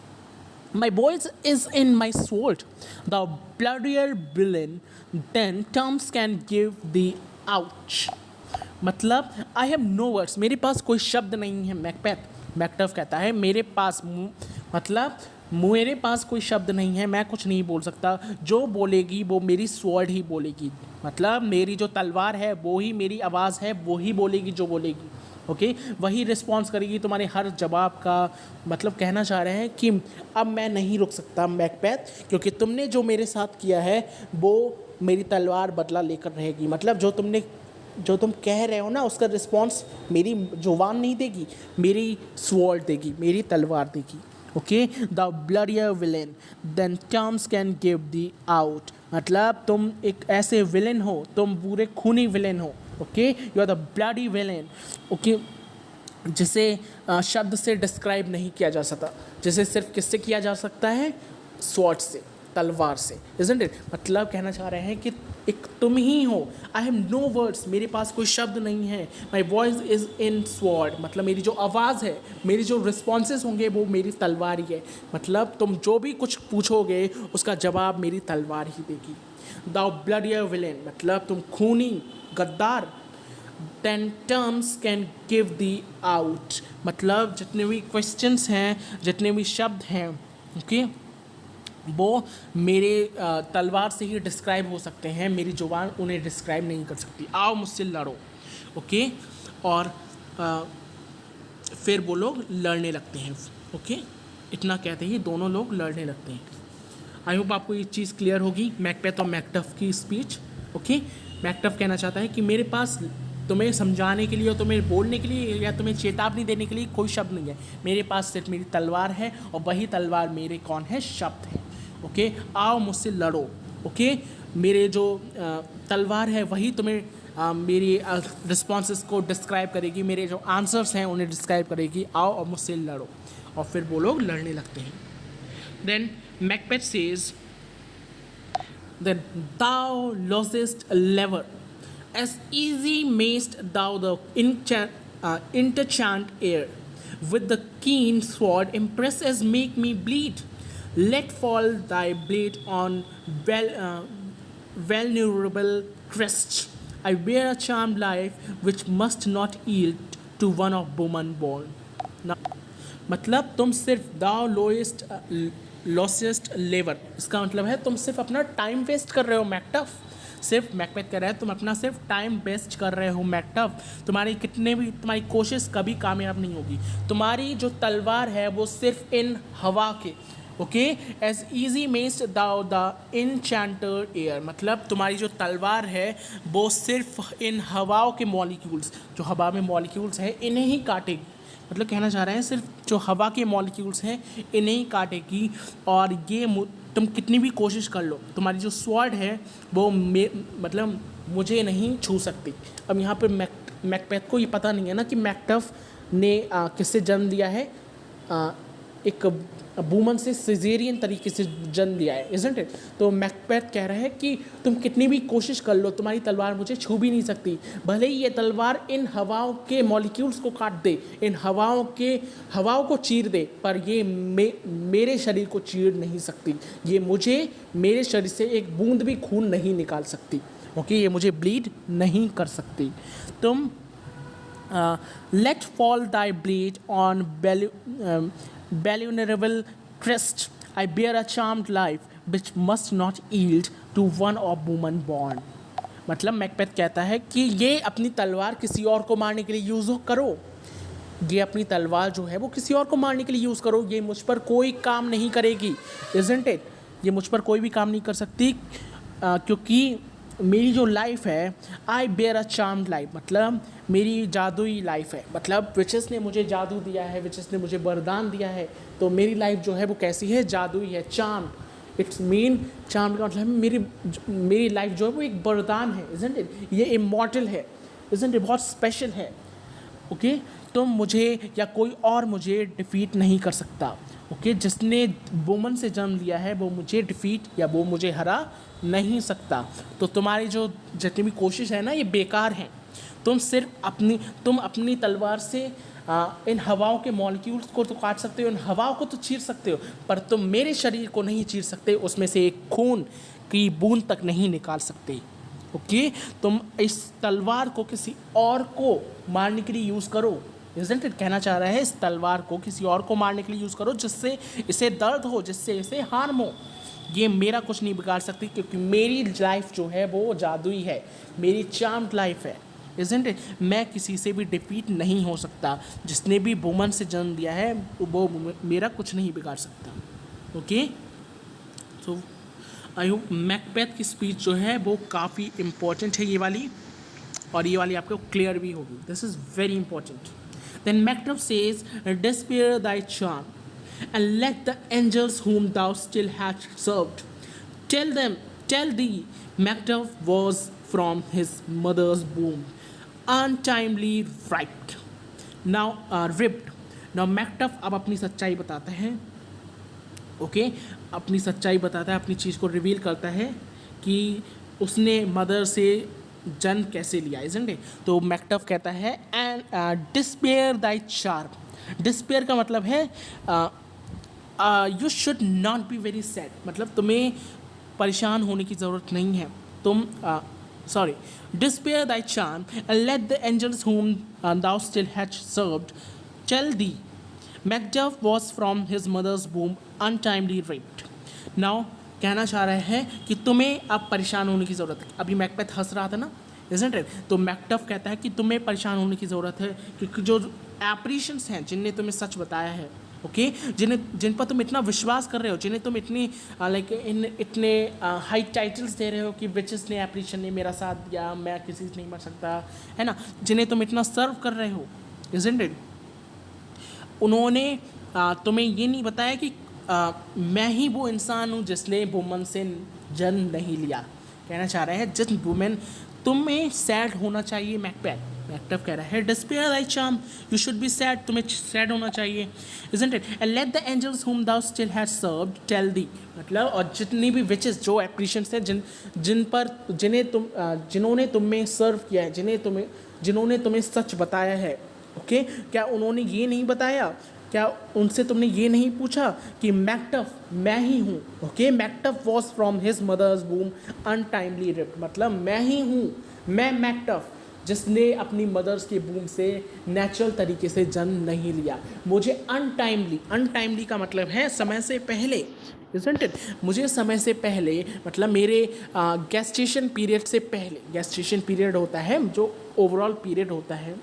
my voice is in my sword, the bloodier villain then terms can give the ouch, मतलब आई हैव नो वर्ड्स, मेरे पास कोई शब्द नहीं है। मैकटफ कहता है मेरे पास मतलब मेरे पास कोई शब्द नहीं है, मैं कुछ नहीं बोल सकता, जो बोलेगी वो मेरी स्वॉर्ड ही बोलेगी, मतलब मेरी जो तलवार है वो ही मेरी आवाज़ है, वो ही बोलेगी जो बोलेगी, ओके, वही रिस्पॉन्स करेगी तुम्हारे हर जवाब का। मतलब कहना चाह रहे हैं कि अब मैं नहीं रुक सकता मैकबेथ, क्योंकि तुमने जो मेरे साथ किया है वो मेरी तलवार बदला लेकर रहेगी, मतलब जो तुम कह रहे हो ना उसका रिस्पॉन्स मेरी जुबान नहीं देगी, मेरी स्वॉर्ड देगी, मेरी तलवार देगी। Okay, the bloodier villain than terms can give thee out, मतलब तुम एक ऐसे विलेन हो, तुम पूरे खूनी विलेन हो। Okay, you are the bloody villain, okay, जिसे शब्द से डिस्क्राइब नहीं किया जा सकता, जिसे सिर्फ किससे किया जा सकता है? स्वॉर्ड से, तलवार से, इज़न्ट इट? मतलब कहना चाह रहे हैं कि एक तुम ही हो, आई हैव नो वर्ड्स, मेरे पास कोई शब्द नहीं है, my voice is in sword, मतलब मेरी जो आवाज़ है, मेरी जो रिस्पॉन्सेज होंगे वो मेरी तलवार ही है, मतलब तुम जो भी कुछ पूछोगे उसका जवाब मेरी तलवार ही देगी। द ब्लडियर विलेन, मतलब तुम खूनी गद्दार, then terms can give the out, मतलब जितने भी क्वेश्चंस हैं, जितने भी शब्द हैं, ओके, वो मेरे तलवार से ही डिस्क्राइब हो सकते हैं, मेरी जुबान उन्हें डिस्क्राइब नहीं कर सकती। आओ मुझसे लड़ो, ओके, और फिर वो लोग लड़ने लगते हैं। ओके, इतना कहते ही दोनों लोग लड़ने लगते हैं। आई होप आपको ये चीज़ क्लियर होगी, मैकबेथ और मैकटफ की स्पीच। ओके, मैकटफ कहना चाहता है कि मेरे पास तुम्हें समझाने के लिए और तुम्हें बोलने के लिए या तुम्हें चेतावनी देने के लिए कोई शब्द नहीं है, मेरे पास सिर्फ मेरी तलवार है और वही तलवार मेरे कौन है? शब्द है। ओके, आओ मुझसे लड़ो। ओके मेरे जो तलवार है वही तुम्हें मेरी रिस्पॉन्सेस को डिस्क्राइब करेगी, मेरे जो आंसर्स हैं उन्हें डिस्क्राइब करेगी। आओ और मुझसे लड़ो। और फिर वो लोग लड़ने लगते हैं। Then Macbeth says that thou losest a lever, as easy mayst thou the interchant air, with the keen sword impress as make me bleed. Let fall thy blade on vulnerable crest. I bear a charmed life which must not yield to one of woman born. Now, मतलब तुम सिर्फ दाव lowest लॉसेस्ट लेवर, इसका मतलब है तुम सिर्फ अपना टाइम वेस्ट कर रहे हो मैकटफ। सिर्फ मैकबेथ कह रहा है तुम अपना सिर्फ टाइम वेस्ट कर रहे हो मैकटफ। तुम्हारी कोशिश कभी कामयाब नहीं होगी। तुम्हारी जो तलवार है वो सिर्फ इन हवा के, okay, as easy mayest thou the enchanted air, मतलब तुम्हारी जो तलवार है वो सिर्फ इन हवाओं के मॉलिक्यूल्स, जो हवा में मॉलिक्यूल्स हैं इन्हें ही काटेगी। मतलब कहना चाह रहे हैं सिर्फ जो हवा के मॉलिक्यूल्स हैं इन्हें ही काटेगी। और ये तुम कितनी भी कोशिश कर लो, तुम्हारी जो स्वॉर्ड है वो मतलब मुझे नहीं छू सकती। अब यहाँ पर मैकबेथ को ये पता नहीं है ना कि मैकटफ ने किससे जन्म दिया है, एक वुमन से सिजेरियन तरीके से जन्म लिया है, इज़न्ट इट। तो मैकबेथ कह रहा है कि तुम कितनी भी कोशिश कर लो तुम्हारी तलवार मुझे छू भी नहीं सकती। भले ही ये तलवार इन हवाओं के मॉलिक्यूल्स को काट दे, इन हवाओं को चीर दे, पर ये मेरे शरीर को चीर नहीं सकती। ये मुझे मेरे शरीर से एक बूंद भी खून नहीं निकाल सकती, ओके, ये मुझे ब्लीड नहीं कर सकती। तुम let fall thy blade on vulnerable crest. I bear a charmed life which must not yield to one of woman born. मतलब मैकबेथ कहता है कि ये अपनी तलवार किसी और को मारने के लिए यूज़ करो, ये अपनी तलवार जो है वो किसी और को मारने के लिए यूज़ करो, ये मुझ पर कोई काम नहीं करेगी, isn't it? ये मुझ पर कोई भी काम नहीं कर सकती, क्योंकि मेरी जो लाइफ है, I bear a charmed life, मतलब मेरी जादुई लाइफ है, मतलब विचेस ने मुझे जादू दिया है, विचेस ने मुझे वरदान दिया है। तो मेरी लाइफ जो है वो कैसी है, जादुई है, चार्म्ड। इट्स मीन चार्म्ड का मतलब मेरी लाइफ जो है वो एक वरदान है, इज़न्ट इट? ये इमॉर्टल है, इज़न्ट इट? बहुत स्पेशल है, ओके। तो मुझे या कोई और मुझे डिफीट नहीं कर सकता, ओके। जिसने वुमन से जन्म लिया है वो मुझे डिफीट या वो मुझे हरा नहीं सकता। तो तुम्हारी जो जितनी भी कोशिश है ना ये बेकार है। तुम अपनी तलवार से इन हवाओं के मॉलिक्यूल्स को तो काट सकते हो, इन हवाओं को तो चीर सकते हो, पर तुम मेरे शरीर को नहीं चीर सकते, उसमें से एक खून की बूंद तक नहीं निकाल सकते, ओके। तुम इस तलवार को किसी और को मारने के लिए यूज़ करो, इज़न्ट इट? कहना चाह रहा है इस तलवार को किसी और को मारने के लिए यूज़ करो जिससे इसे दर्द हो, जिससे इसे हार्म हो। ये मेरा कुछ नहीं बिगाड़ सकती, क्योंकि मेरी लाइफ जो है वो जादुई है, मेरी चार्म्ड लाइफ है, इज़न्ट इट? मैं किसी से भी डिफीट नहीं हो सकता। जिसने भी वुमन से जन्म दिया है वो मेरा कुछ नहीं बिगाड़ सकता, ओके। तो आई होप मैकबेथ की स्पीच जो है वो काफ़ी इम्पोर्टेंट है ये वाली, और ये वाली आपको क्लियर भी होगी। This is very important. Then Macduff says, despair thy charm, and let the angels whom thou still hast served tell thee, Macduff was from his mother's womb, untimely ripped. Now Macduff अब अपनी सच्चाई बताता है, okay, अपनी सच्चाई बताता है, अपनी चीज़ को रिवील करता है कि उसने मदर से जन्म कैसे लिया, इज़न्ट इट? तो मैकटफ कहता है and despair thy charm. Despair का मतलब है you should not be very sad, मतलब तुम्हें परेशान होने की ज़रूरत नहीं है। तुम despair thy charm and let the angels whom thou still hast served tell thee, Macduff was from his mother's womb untimely raped. Now कहना चाह रहे हैं कि तुम्हें अब परेशान होने की ज़रूरत है। अभी मैकबेथ हंस रहा था ना, इज़न्ट इट? तो मैकटफ कहता है कि तुम्हें परेशान होने की ज़रूरत है, क्योंकि जो एप्रीशंस हैं जिनने तुम्हें सच बताया है, ओके, जिन पर तुम इतना विश्वास कर रहे हो, जिन्हें तुम इतनी इतने हाई टाइटल्स दे रहे हो कि विचेस ने एप्रीशन ने मेरा साथ दिया, मैं किसी से नहीं मर सकता, है ना, जिन्हें तुम इतना सर्व कर रहे हो, इज़न्ट इट? उन्होंने तुम्हें ये नहीं बताया कि मैं ही वो इंसान हूँ जिसने वुमन से जन्म नहीं लिया। कहना चाह रहा है जिस वुमेन, तुम्हें सैड होना चाहिए मैकबेथ। मैकबेथ कह रहा है despair thy charm, you should be sad, तुम्हें सैड होना चाहिए, isn't it? And let the angels whom thou still hast served tell thee, मतलब और जितनी भी विचेस जो एप्रीशियंस है जिन्होंने तुम्हें सर्व किया है, जिन्होंने तुम्हें सच बताया है, ओके क्या उन्होंने ये नहीं बताया, क्या उनसे तुमने ये नहीं पूछा कि मैकटफ मैं ही हूँ, okay Macduff was from his mother's womb untimely ripped, मतलब मैं ही हूँ, मैं मैकटफ जिसने अपनी मदर्स के बूम से नेचुरल तरीके से जन्म नहीं लिया, मुझे अनटाइमली का मतलब है समय से पहले, isn't it? मुझे समय से पहले मतलब मेरे गेस्टेशन पीरियड से पहले, गेस्टेशन पीरियड होता है जो ओवरऑल पीरियड होता है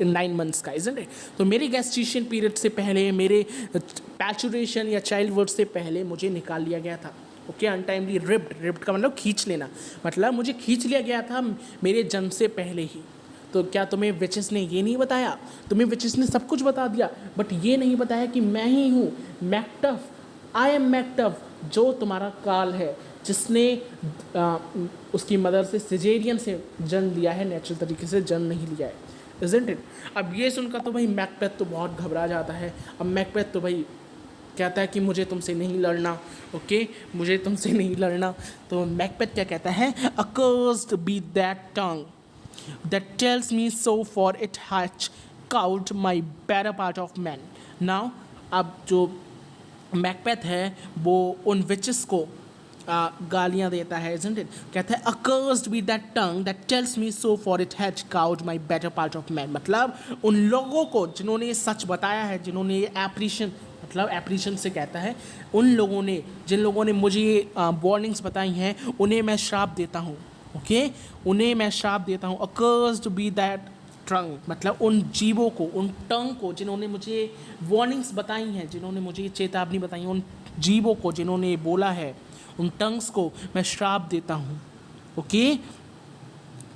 9 मंथ्स का, isn't it? तो मेरे गेस्टेशन पीरियड से पहले, मेरे पैचुरेशन या चाइल्ड वर्ड से पहले मुझे निकाल लिया गया था, ओके अनटाइमली रिप्ड का मतलब खींच लेना, मतलब मुझे खींच लिया गया था मेरे जन्म से पहले ही। तो क्या तुम्हें विचेस ने ये नहीं बताया, तुम्हें विचेस ने सब कुछ बता दिया, बट ये नहीं बताया कि मैं ही हूँ मैकटफ, आई एम मैकटफ, जो तुम्हारा काल है, जिसने उसकी मदर से सिजेरियन से जन्म लिया है, नेचुरल तरीके से जन्म नहीं लिया है, isn't it? अब ये सुनकर तो भाई मैकबेथ तो बहुत घबरा जाता है। अब मैकबेथ तो भाई कहता है कि मुझे तुमसे नहीं लड़ना, ओके मुझे तुमसे नहीं लड़ना। तो मैकबेथ क्या कहता है, accursed be that tongue that tells me so, for it hath cowed my better part of man. Now अब जो मैकबेथ है वो उन विचेस को गालियाँ देता है, isn't it? कहता है accursed be that tongue that tells me so, for it hath cowed my better part of man, मतलब उन लोगों को जिन्होंने ये सच बताया है, जिन्होंने ये एप्रीशन से कहता है, उन लोगों ने, जिन लोगों ने मुझे ये वार्निंग्स बताई हैं, उन्हें मैं श्राप देता हूँ, ओके उन्हें मैं श्राप देता हूँ। accursed be that tongue, मतलब उन जीवों को, उन टंग को जिन्होंने मुझे वार्निंग्स बताई हैं, जिन्होंने मुझे चेतावनी बताई, उन जीवों को जिन्होंने बोला है, उन टंग्स को मैं श्राप देता हूँ, ओके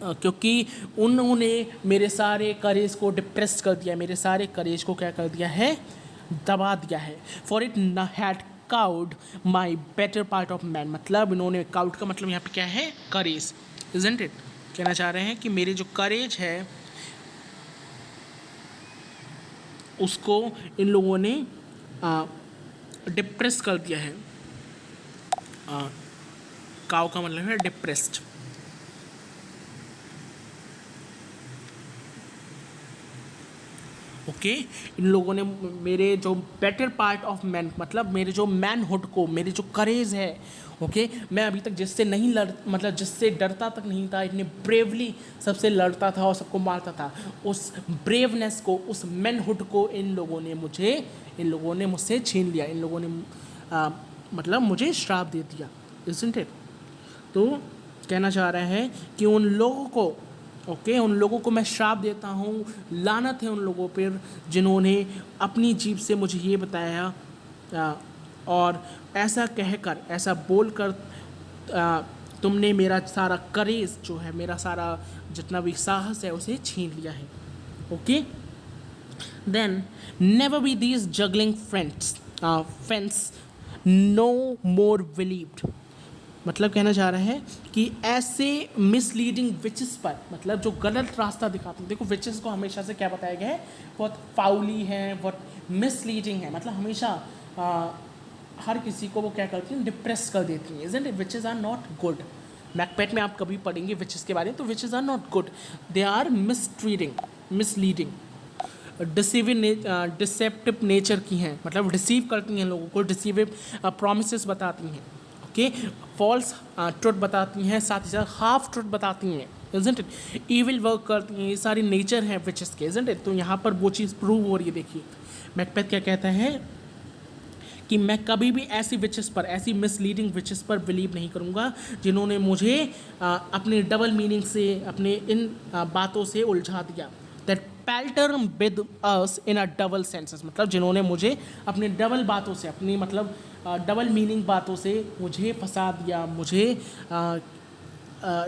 क्योंकि उन्होंने मेरे सारे करेज को डिप्रेस कर दिया, मेरे सारे करेज को क्या कर दिया है, दबा दिया है। फॉर इट न had cowed my better part of man, मतलब इन्होंने, काउड का मतलब यहाँ पे क्या है, करेज, isn't it? कहना चाह रहे हैं कि मेरे जो करेज है उसको इन लोगों ने डिप्रेस कर दिया है। काउ का मतलब है डिप्रेस्ड, ओके इन लोगों ने मेरे जो बेटर पार्ट ऑफ मैन, मतलब मेरे जो मैनहुड को, मेरे जो करेज है, ओके मैं अभी तक जिससे नहीं मतलब जिससे डरता तक नहीं था, इतने ब्रेवली सबसे लड़ता था और सबको मारता था, उस ब्रेवनेस को, उस मैनहुड को इन लोगों ने मुझसे छीन लिया, इन लोगों ने मतलब मुझे श्राप दे दिया, isn't it? तो कहना चाह रहा है कि उन लोगों को, ओके उन लोगों को मैं श्राप देता हूँ, लानत है उन लोगों पर जिन्होंने अपनी जीभ से मुझे ये बताया और ऐसा कहकर, ऐसा बोलकर तुमने मेरा सारा करेज जो है, मेरा सारा जितना भी साहस है उसे छीन लिया है, okay then never be these juggling friends no more believed, मतलब कहना चाह रहा है कि ऐसे मिसलीडिंग विचेस पर, मतलब जो गलत रास्ता दिखाते हैं, देखो विचेस को हमेशा से क्या बताया गया है, बहुत फाउली है, बहुत मिसलीडिंग है, मतलब हमेशा हर किसी को वो क्या करती हैं, डिप्रेस कर देती हैं, isn't it? Witches are not good. Macbeth में आप कभी पढ़ेंगे विचेस के बारे में, तो witches are not good, they are misleading, deceptive nature की हैं, मतलब डिसीव करती हैं लोगों को, डिसीविव प्रॉमिसेस बताती हैं, ओके फॉल्स ट्रुथ बताती हैं, साथ ही साथ हाफ ट्रुथ बताती हैं, isn't it? इविल वर्क करती हैं, ये सारी नेचर है विचेस के, isn't it? तो यहाँ पर वो चीज़ प्रूव हो रही है। देखिए मैकबेथ क्या कहता है कि मैं कभी भी ऐसी विचेस पर, ऐसी मिसलीडिंग विचेस पर बिलीव नहीं करूँगा जिन्होंने मुझे अपने डबल मीनिंग से, अपने इन बातों से उलझा दिया। That palter with us in a double senses, मतलब जिन्होंने मुझे अपने डबल बातों से, अपनी मतलब डबल मीनिंग बातों से मुझे फंसा दिया, मुझे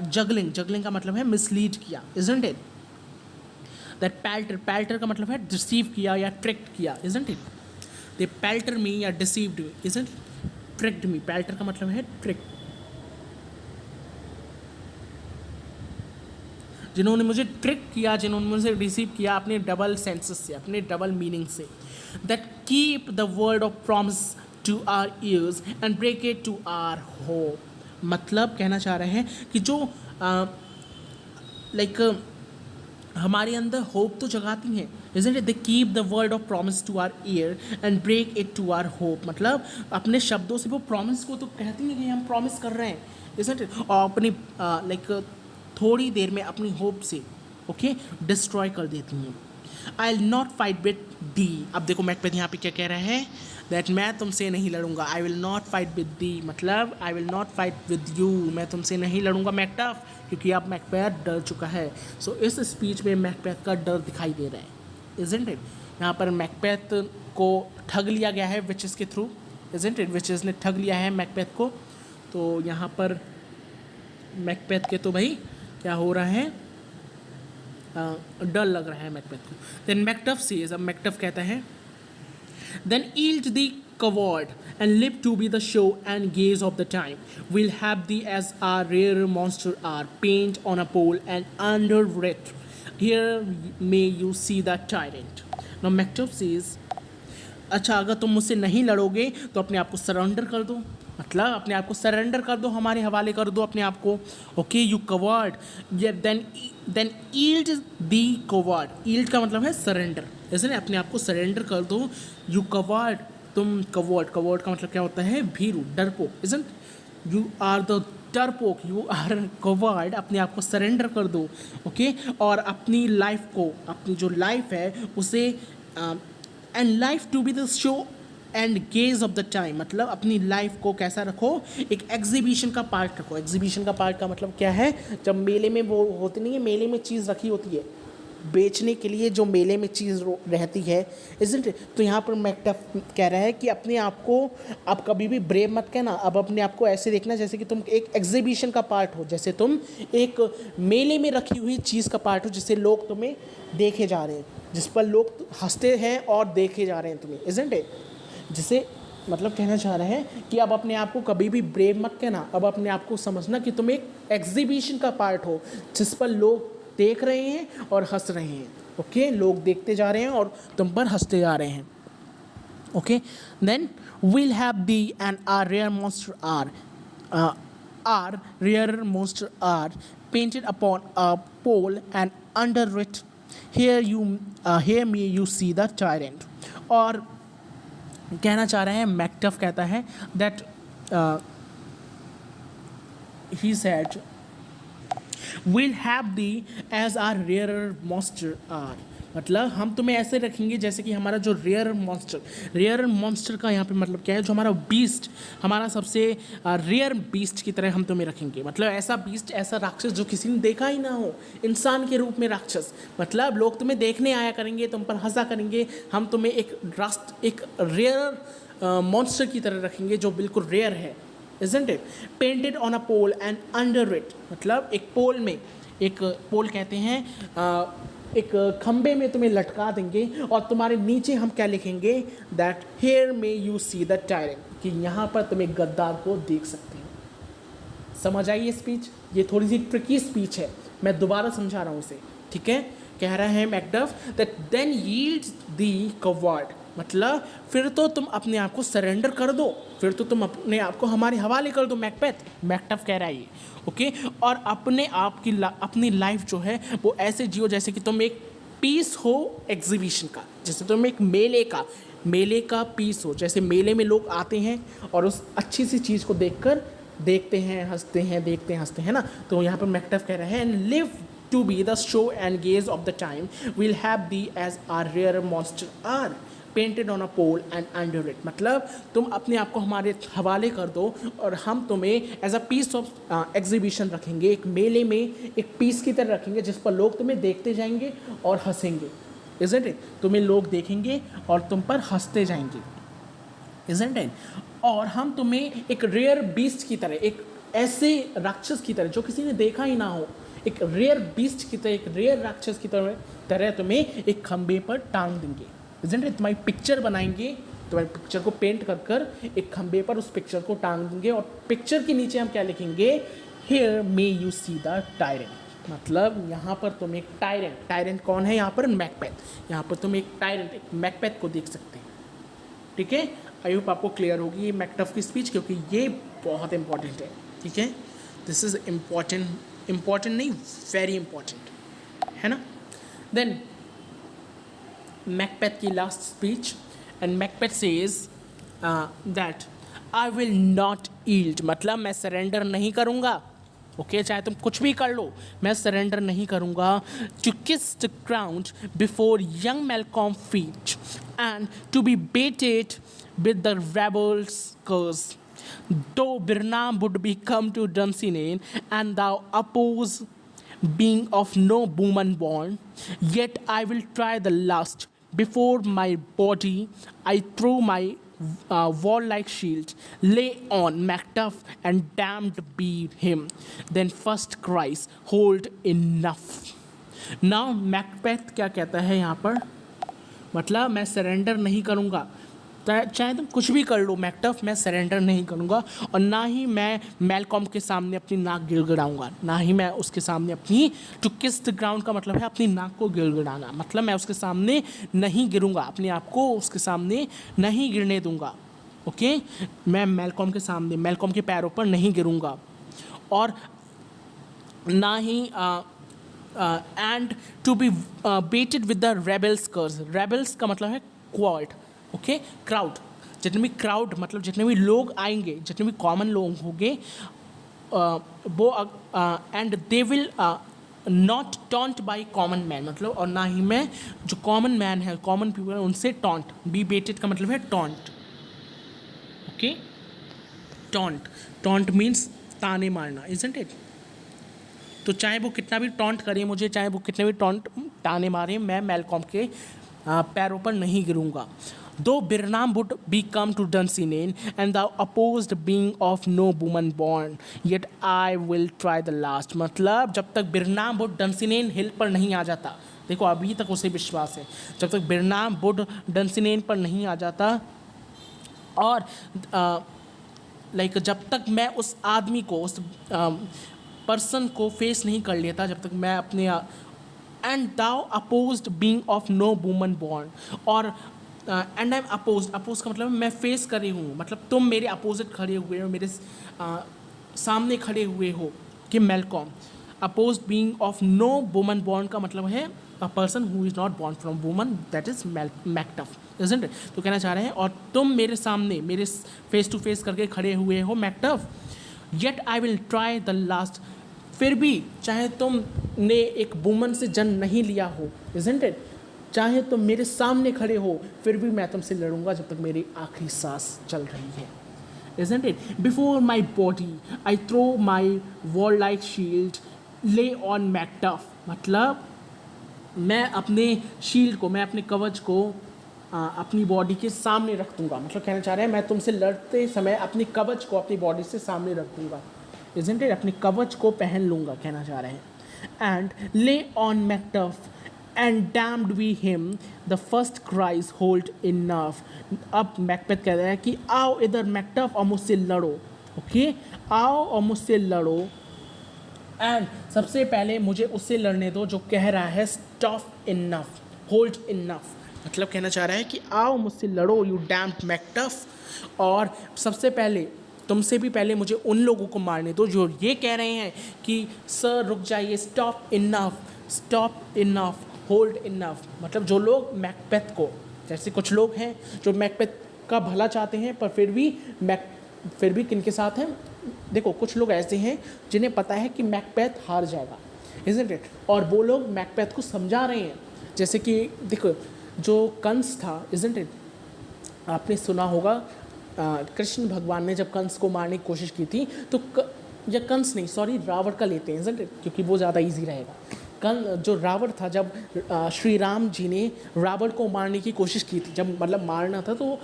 जगलिंग का मतलब है मिसलीड किया, isn't it? दैट पैल्टर का मतलब है डिसीव किया या ट्रिक्ड किया, isn't it? They palter me या deceived me, isn't it? Tricked me, palter का मतलब है ट्रिक, जिन्होंने मुझे ट्रिक किया, जिन्होंने मुझे रिसीव किया अपने डबल सेंसेस से, अपने डबल मीनिंग से, that keep the word of promise to our ears and break it to our hope. मतलब कहना चाह रहे हैं कि जो लाइक हमारे अंदर होप तो जगाती हैं, isn't it, they keep the word of promise to our ear and break it to our hope. मतलब अपने शब्दों से वो प्रॉमिस को तो कहती हैं कि हम प्रॉमिस कर रहे हैं, इज़न्ट इट, और अपनी लाइक थोड़ी देर में अपनी होप से ओके डिस्ट्रॉय कर देती हैं। आई विल नॉट फाइट विद दी। अब देखो मैकबेथ यहाँ पे क्या कह रहे हैं, दैट मैं तुमसे नहीं लड़ूंगा। I will not fight with the मतलब I will not fight with you, मैं तुमसे नहीं लड़ूंगा मैकटफ, क्योंकि अब मैकबेथ डर चुका है। सो इस स्पीच में मैकबेथ का डर दिखाई दे रहा है, इज़न्ट इट। यहाँ पर मैकबेथ को ठग लिया गया है विचेस के थ्रू, इज़न्ट इट, विचेस ने ठग लिया है मैकबेथ को। तो यहाँ पर मैकबेथ के तो भाई क्या हो रहा है, डर लग रहा है मैकबेथ को। देन मैकटफ सेज, अब मैकटफ कहता है, then yield the coward and live to be the show and gaze of the time. We'll have thee as our rare monster are, paint on a pole and under it. Here may you see the tyrant. Now Macduff says, अच्छा अगर तुम मुझसे नहीं लड़ोगे तो अपने आप को surrender कर दो, मतलब अपने आप को सरेंडर कर दो, हमारे हवाले कर दो अपने आप को। Okay you coward, then yield thee coward, yield का मतलब है सरेंडर, ऐसे ना अपने आप को सरेंडर कर दो। यू कवर्ड, तुम कवर्ड, कवर्ड का मतलब क्या होता है, भीरू, डरपोक, इजंट, यू आर द डरपोक, यू आर कवर्ड, अपने आप को सरेंडर कर दो। ओके और अपनी लाइफ को, अपनी जो लाइफ है उसे and life to be the show and gaze of the time, मतलब अपनी लाइफ को कैसा रखो, एक एग्जीबिशन का पार्ट रखो। एग्जीबिशन का पार्ट का मतलब क्या है, जब मेले में वो होती नहीं है, मेले में चीज़ रखी होती है बेचने के लिए, जो मेले में चीज़ रहती है, इज़न्ट इट। तो यहाँ पर मैकटफ कह रहा है कि अपने आप को अब कभी भी ब्रेव मत कहना, अब अपने आप को ऐसे देखना जैसे कि तुम एक एग्जीबिशन का पार्ट हो, जैसे तुम एक मेले में रखी हुई चीज़ का पार्ट हो, जिससे लोग तुम्हें देखे जा रहे हैं, जिस पर लोग हंसते हैं और देखे जा रहे हैं तुम्हें, इज़न्ट इट। जिसे मतलब कहना चाह रहे हैं कि अब अपने आप को कभी भी ब्रेव मत कहना, अब अपने आप को समझना कि तुम एक एग्जीबिशन का पार्ट हो, जिस पर लोग देख रहे हैं और हंस रहे हैं। ओके लोग देखते जा रहे हैं और तुम पर हंसते जा रहे हैं। Okay then we'll have thee and our rare monster are rare monster are painted upon a pole and under it here may you see the tyrant. और कहना चाह रहे हैं, मैकटफ कहता है that he said will have thee as our rare monster are, मतलब हम तुम्हें ऐसे रखेंगे जैसे कि हमारा जो रेयर मॉन्स्टर का यहाँ पे मतलब क्या है, जो हमारा बीस्ट, हमारा सबसे रेयर बीस्ट की तरह हम तुम्हें रखेंगे। मतलब ऐसा बीस्ट, ऐसा राक्षस जो किसी ने देखा ही ना हो, इंसान के रूप में राक्षस, मतलब लोग तुम्हें देखने आया करेंगे, तुम पर हंसा करेंगे, हम तुम्हें एक रेयर मॉन्स्टर की तरह रखेंगे जो बिल्कुल रेयर है, isn't it? Painted on a pole and under it, मतलब एक पोल में, एक पोल कहते हैं एक खंबे में तुम्हें लटका देंगे और तुम्हारे नीचे हम क्या लिखेंगे, that here may you see the tyrant, कि यहाँ पर तुम एक गद्दार को देख सकते हो। समझ आई ये स्पीच? ये थोड़ी सी ट्रिकी स्पीच है, मैं दोबारा समझा रहा हूँ उसे, ठीक है। कह रहा है Macduff that then yields thee coward, मतलब फिर तो तुम अपने आप को सरेंडर कर दो, फिर तो तुम अपने आप को हमारे हवाले कर दो मैकटफ कह रहा है ये। ओके और अपने आप की अपनी लाइफ जो है वो ऐसे जियो जैसे कि तुम एक पीस हो एग्जीबिशन का, जैसे तुम एक मेले का पीस हो, जैसे मेले में लोग आते हैं और उस अच्छी सी चीज़ को देखते हैं, हंसते हैं, देखते हैं, हंसते हैं ना। तो यहाँ पर मैकटफ कह रहे हैं and live to be the show and gaze of the time, we'll have thee as our rare monster are painted on a pole and under it, मतलब तुम अपने आप को हमारे हवाले कर दो और हम तुम्हें as a piece of exhibition रखेंगे, एक मेले में एक पीस की तरह रखेंगे जिस पर लोग तुम्हें देखते जाएंगे और हंसेंगे, isn't it? तुम्हें लोग देखेंगे और तुम पर हंसते जाएंगे, isn't it? और हम तुम्हें एक रेयर बीस्ट की तरह, एक ऐसे राक्षस की तरह जो किसी ने देखा ही ना हो, एक रेयर बीस्ट की तरह, एक रेयर राक्षस की तरह तुम्हें एक खंबे पर टांग देंगे, isn't it? तुम्हारी पिक्चर बनाएंगे, तुम्हारी पिक्चर को पेंट कर एक खंबे पर उस पिक्चर को टांग देंगे और पिक्चर के नीचे हम क्या लिखेंगे, here may you see the tyrant, मतलब यहाँ पर तुम एक टायरेंट कौन है यहाँ पर? मैकबेथ। यहाँ पर तुम एक टायरेंट, एक मैकबेथ को देख सकते हैं। ठीक है, आई होप आपको क्लियर होगी ये मैकटफ की स्पीच, क्योंकि ये बहुत इंपॉर्टेंट है। ठीक है, दिस इज इम्पॉर्टेंट नहीं, वेरी इंपॉर्टेंट है ना। देन मैकबेथ की last speech, and Macbeth says that I will not yield, मतलब मैं सरेंडर नहीं करूँगा। ओके, चाहे तुम कुछ भी कर लो, मैं सरेंडर नहीं करूँगा। To kiss the ground before young Malcolm feet and to be baited with the rabble's curse, though Birnam would be come to Dunsinane, and thou oppose being of no woman born, yet I will try the last. Before my body I throw my warlike shield, lay on Macduff, and damned be him. Then first cries, hold enough. Now Macbeth क्या कहता है यहाँ पर? मतलब मैं surrender नहीं करूँगा, चाहे तुम कुछ भी कर लो मैकटफ, मैं सरेंडर नहीं करूँगा, और ना ही मैं मैलकॉम के सामने अपनी नाक गिड़गिड़ाऊँगा, ना ही मैं उसके सामने अपनी, टू किस द ग्राउंड का मतलब है अपनी नाक को गिड़गिड़ाना, मतलब मैं उसके सामने नहीं गिरूँगा, अपने आप को उसके सामने नहीं गिरने दूँगा। ओके, मैं मैलकॉम के सामने, मैलकॉम के पैरों पर नहीं गिरूँगा, और ना ही and to be baited with the rabble's curse. Rabble's का मतलब है क्वाड, ओके, क्राउड, जितने भी क्राउड मतलब जितने भी लोग आएंगे, जितने भी कॉमन लोग होंगे, वो and they will not taunt by common man, मतलब और ना ही मैं जो कॉमन मैन है, कॉमन पीपल है, उनसे टॉन्ट। बी बेटेड का मतलब है टॉन्ट। ओके, टॉन्ट मीन्स ताने मारना, इजंट इट? तो चाहे वो कितना भी टॉन्ट करे मुझे, चाहे वो कितने भी ताने मारे, मैं मैलकॉम के पैरों पर नहीं गिरूँगा। Though Birnam would be come to Dunsinane, and thou opposed being of no woman born, yet I will try the last. मतलब जब तक बिरनाम बुड डंसिनेन हिल पर नहीं आ जाता, देखो अभी तक उसे विश्वास है, जब तक बिरनाम बुड डंसिनेन पर नहीं आ जाता, और लाइक जब तक मैं उस आदमी को, उस पर्सन को फेस नहीं कर लेता, जब तक मैं अपने and thou opposed being of no woman born, और एंड आई एम अपोज का मतलब मैं फेस कर रही हूँ, मतलब तुम मेरे अपोजिट खड़े हुए हो, मेरे सामने खड़े हुए हो कि Malcolm. Opposed being of no woman born का मतलब है a person who is not born from woman, that is Macduff, isn't it? तो कहना चाह रहे हैं, और तुम मेरे सामने, मेरे फेस टू फेस करके खड़े हुए हो Macduff, yet I will try the last, फिर भी चाहे तुमने एक वुमन से जन्म नहीं लिया हो, इजंट इट, चाहे तुम मेरे सामने खड़े हो, फिर भी मैं तुमसे लड़ूंगा जब तक मेरी आखिरी सांस चल रही है, isn't it? Before my body I throw my war like shield, lay on Macduff, मतलब मैं अपने शील्ड को, मैं अपने कवच को अपनी बॉडी के सामने रख दूंगा, मतलब कहना चाह रहे हैं मैं तुमसे लड़ते समय अपनी कवच को अपनी बॉडी से सामने रख दूंगा, इजंट इट? अपनी कवच को पहन लूँगा, कहना चाह रहे हैं। एंड ले on मैकटफ and damned be him, the first cries, hold enough. अब मैकबेथ कह रहा है कि आओ इधर मैकटफ और मुझसे लड़ो, ओके, आओ और मुझसे लड़ो, एंड सबसे पहले मुझे उससे लड़ने दो जो कह रहा है स्टॉप इनफ, होल्ड इनफ, मतलब कहना चाह रहा है कि आओ मुझसे लड़ो, यू डैम्ड मैकटफ, और सबसे पहले, तुमसे भी पहले मुझे उन लोगों को मारने दो जो ये कह रहे हैं कि सर रुक जाइए, स्टॉप इनफ, होल्ड इनफ, मतलब जो लोग मैकबेथ को, जैसे कुछ लोग हैं जो मैकबेथ का भला चाहते हैं, पर फिर भी किनके साथ हैं? देखो कुछ लोग ऐसे हैं जिन्हें पता है कि मैकबेथ हार जाएगा, इजंट इट? और वो लोग मैकबेथ को समझा रहे हैं, जैसे कि देखो जो कंस था, इजंट इट? आपने सुना होगा कृष्ण भगवान ने जब कंस को मारने की कोशिश की थी, तो या कंस नहीं, सॉरी, रावण का लेते हैं, इजंट इट? क्योंकि वो ज़्यादा ईजी रहेगा। जो रावण था, जब श्री राम जी ने रावण को मारने की कोशिश की थी, जब मतलब मारना था, तो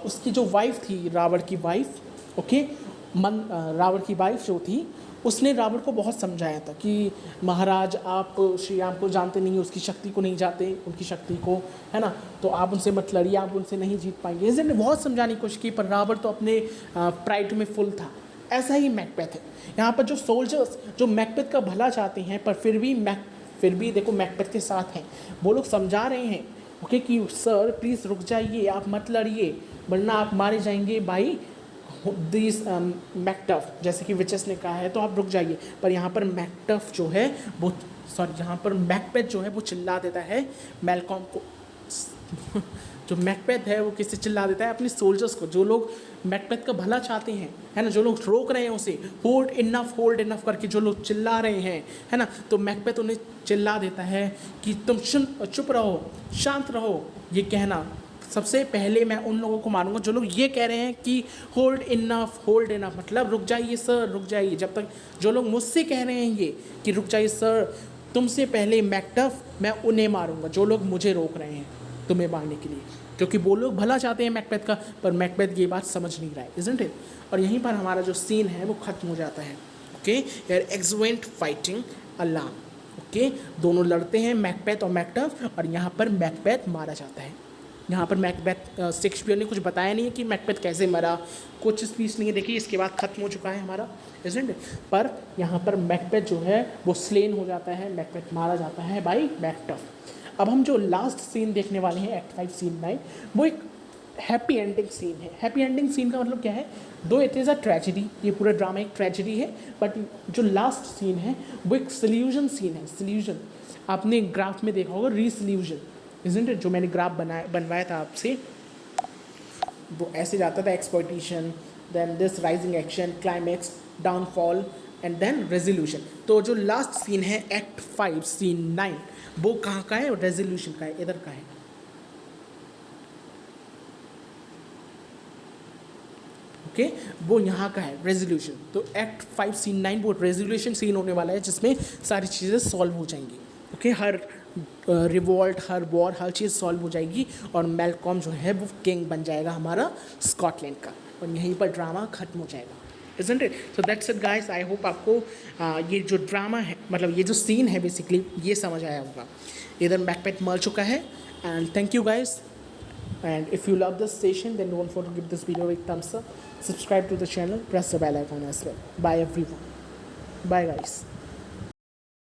उसकी जो वाइफ थी, रावण की वाइफ, ओके, रावण की वाइफ जो थी, उसने रावण को बहुत समझाया था कि महाराज आप श्री राम को जानते नहीं, उसकी शक्ति को नहीं जानते, उनकी शक्ति को, है ना, तो आप उनसे मत लड़िए, आप उनसे नहीं जीत पाएंगे, इसने बहुत समझाने की कोशिश की, पर रावण तो अपने प्राइड में फुल था, ऐसा ही मैकबेथ है। यहाँ पर जो सोल्जर्स जो मैकबेथ का भला चाहते हैं पर फिर भी देखो मैकबेथ के साथ हैं, वो लोग समझा रहे हैं ओके कि सर प्लीज़ रुक जाइए, आप मत लड़िए वरना आप मारे जाएंगे बाई दिस मैकटफ, जैसे कि विचेस ने कहा है, तो आप रुक जाइए। पर यहाँ पर मैकटफ जो है वो यहाँ पर मैकबेथ जो है वो चिल्ला देता है मैलकॉम को जो मैकबेथ है वो किससे चिल्ला देता है, अपने सोल्जर्स को, जो लोग मैकबेथ का भला चाहते हैं, है ना, जो लोग रोक रहे हैं उसे, होल्ड इनफ करके जो लोग चिल्ला रहे हैं, है ना, तो मैकबेथ उन्हें चिल्ला देता है कि तुम चुप रहो, शांत रहो। ये कहना सबसे पहले मैं उन लोगों को मारूंगा जो लोग ये कह रहे हैं कि होल्ड इनफ मतलब रुक जाइए सर, रुक जाइए। जब तक जो लोग मुझसे कह रहे हैं ये कि रुक जाइए सर, तुमसे पहले मैकटफ, मैं उन्हें मारूंगा जो लोग मुझे रोक रहे हैं तुम्हें मारने के लिए, क्योंकि वो लोग भला चाहते हैं मैकबेथ का, पर मैकबेथ ये बात समझ नहीं रहा है, इजंट इट। और यहीं पर हमारा जो सीन है वो ख़त्म हो जाता है। ओके, यार एक्सवेंट फाइटिंग अलार्म। ओके, दोनों लड़ते हैं मैकबेथ और मैकटफ, और यहाँ पर मैकबेथ मारा जाता है। यहाँ पर मैकबेथ शेक्सपियर ने कुछ बताया नहीं है कि मैकबेथ कैसे मरा, कुछ स्पीच नहीं है, देखिए इसके बाद ख़त्म हो चुका है हमारा, इजंट इट। पर यहाँ पर मैकबेथ जो है वो स्लेन हो जाता है, मैकबेथ मारा जाता है बाई मैकटफ। अब हम जो लास्ट सीन देखने वाले हैं एक्ट 5 सीन 9, वो एक हैप्पी एंडिंग सीन है। हैप्पी एंडिंग सीन का मतलब क्या है, दो इट इज़ अ ट्रेजिडी, ये पूरा ड्रामा एक ट्रेजिडी है, बट जो लास्ट सीन है वो एक सल्यूशन सीन है। सल्यूशन आपने ग्राफ में देखा होगा, रीसल्यूशन, इजंट इट, जो मैंने ग्राफ बनवाया था आपसे, वो ऐसे जाता था, exploitation, then this rising action, climax, downfall and then resolution. तो जो लास्ट सीन है एक्ट 5 सीन 9, वो कहाँ का है, रेजोल्यूशन का है, इधर का है। ओके, वो यहाँ का है रेजोल्यूशन। तो एक्ट 5 सीन 9 वो रेजोल्यूशन सीन होने वाला है, जिसमें सारी चीज़ें सॉल्व हो जाएंगी। ओके, हर रिवॉल्ट, हर वॉर, हर चीज़ सॉल्व हो जाएगी, और मैलकॉम जो है वो किंग बन जाएगा हमारा स्कॉटलैंड का, और यहीं पर ड्रामा ख़त्म हो जाएगा, isn't it? So that's it guys, I hope आपको ये जो ड्रामा है, मतलब ये जो सीन है बेसिकली, ये समझ आया होगा। इधर मैकबेथ मर चुका है, and thank you guys, and if you love this session then don't forget to give this video a big thumbs up, subscribe to the channel, press the bell icon as well. Bye everyone, bye guys.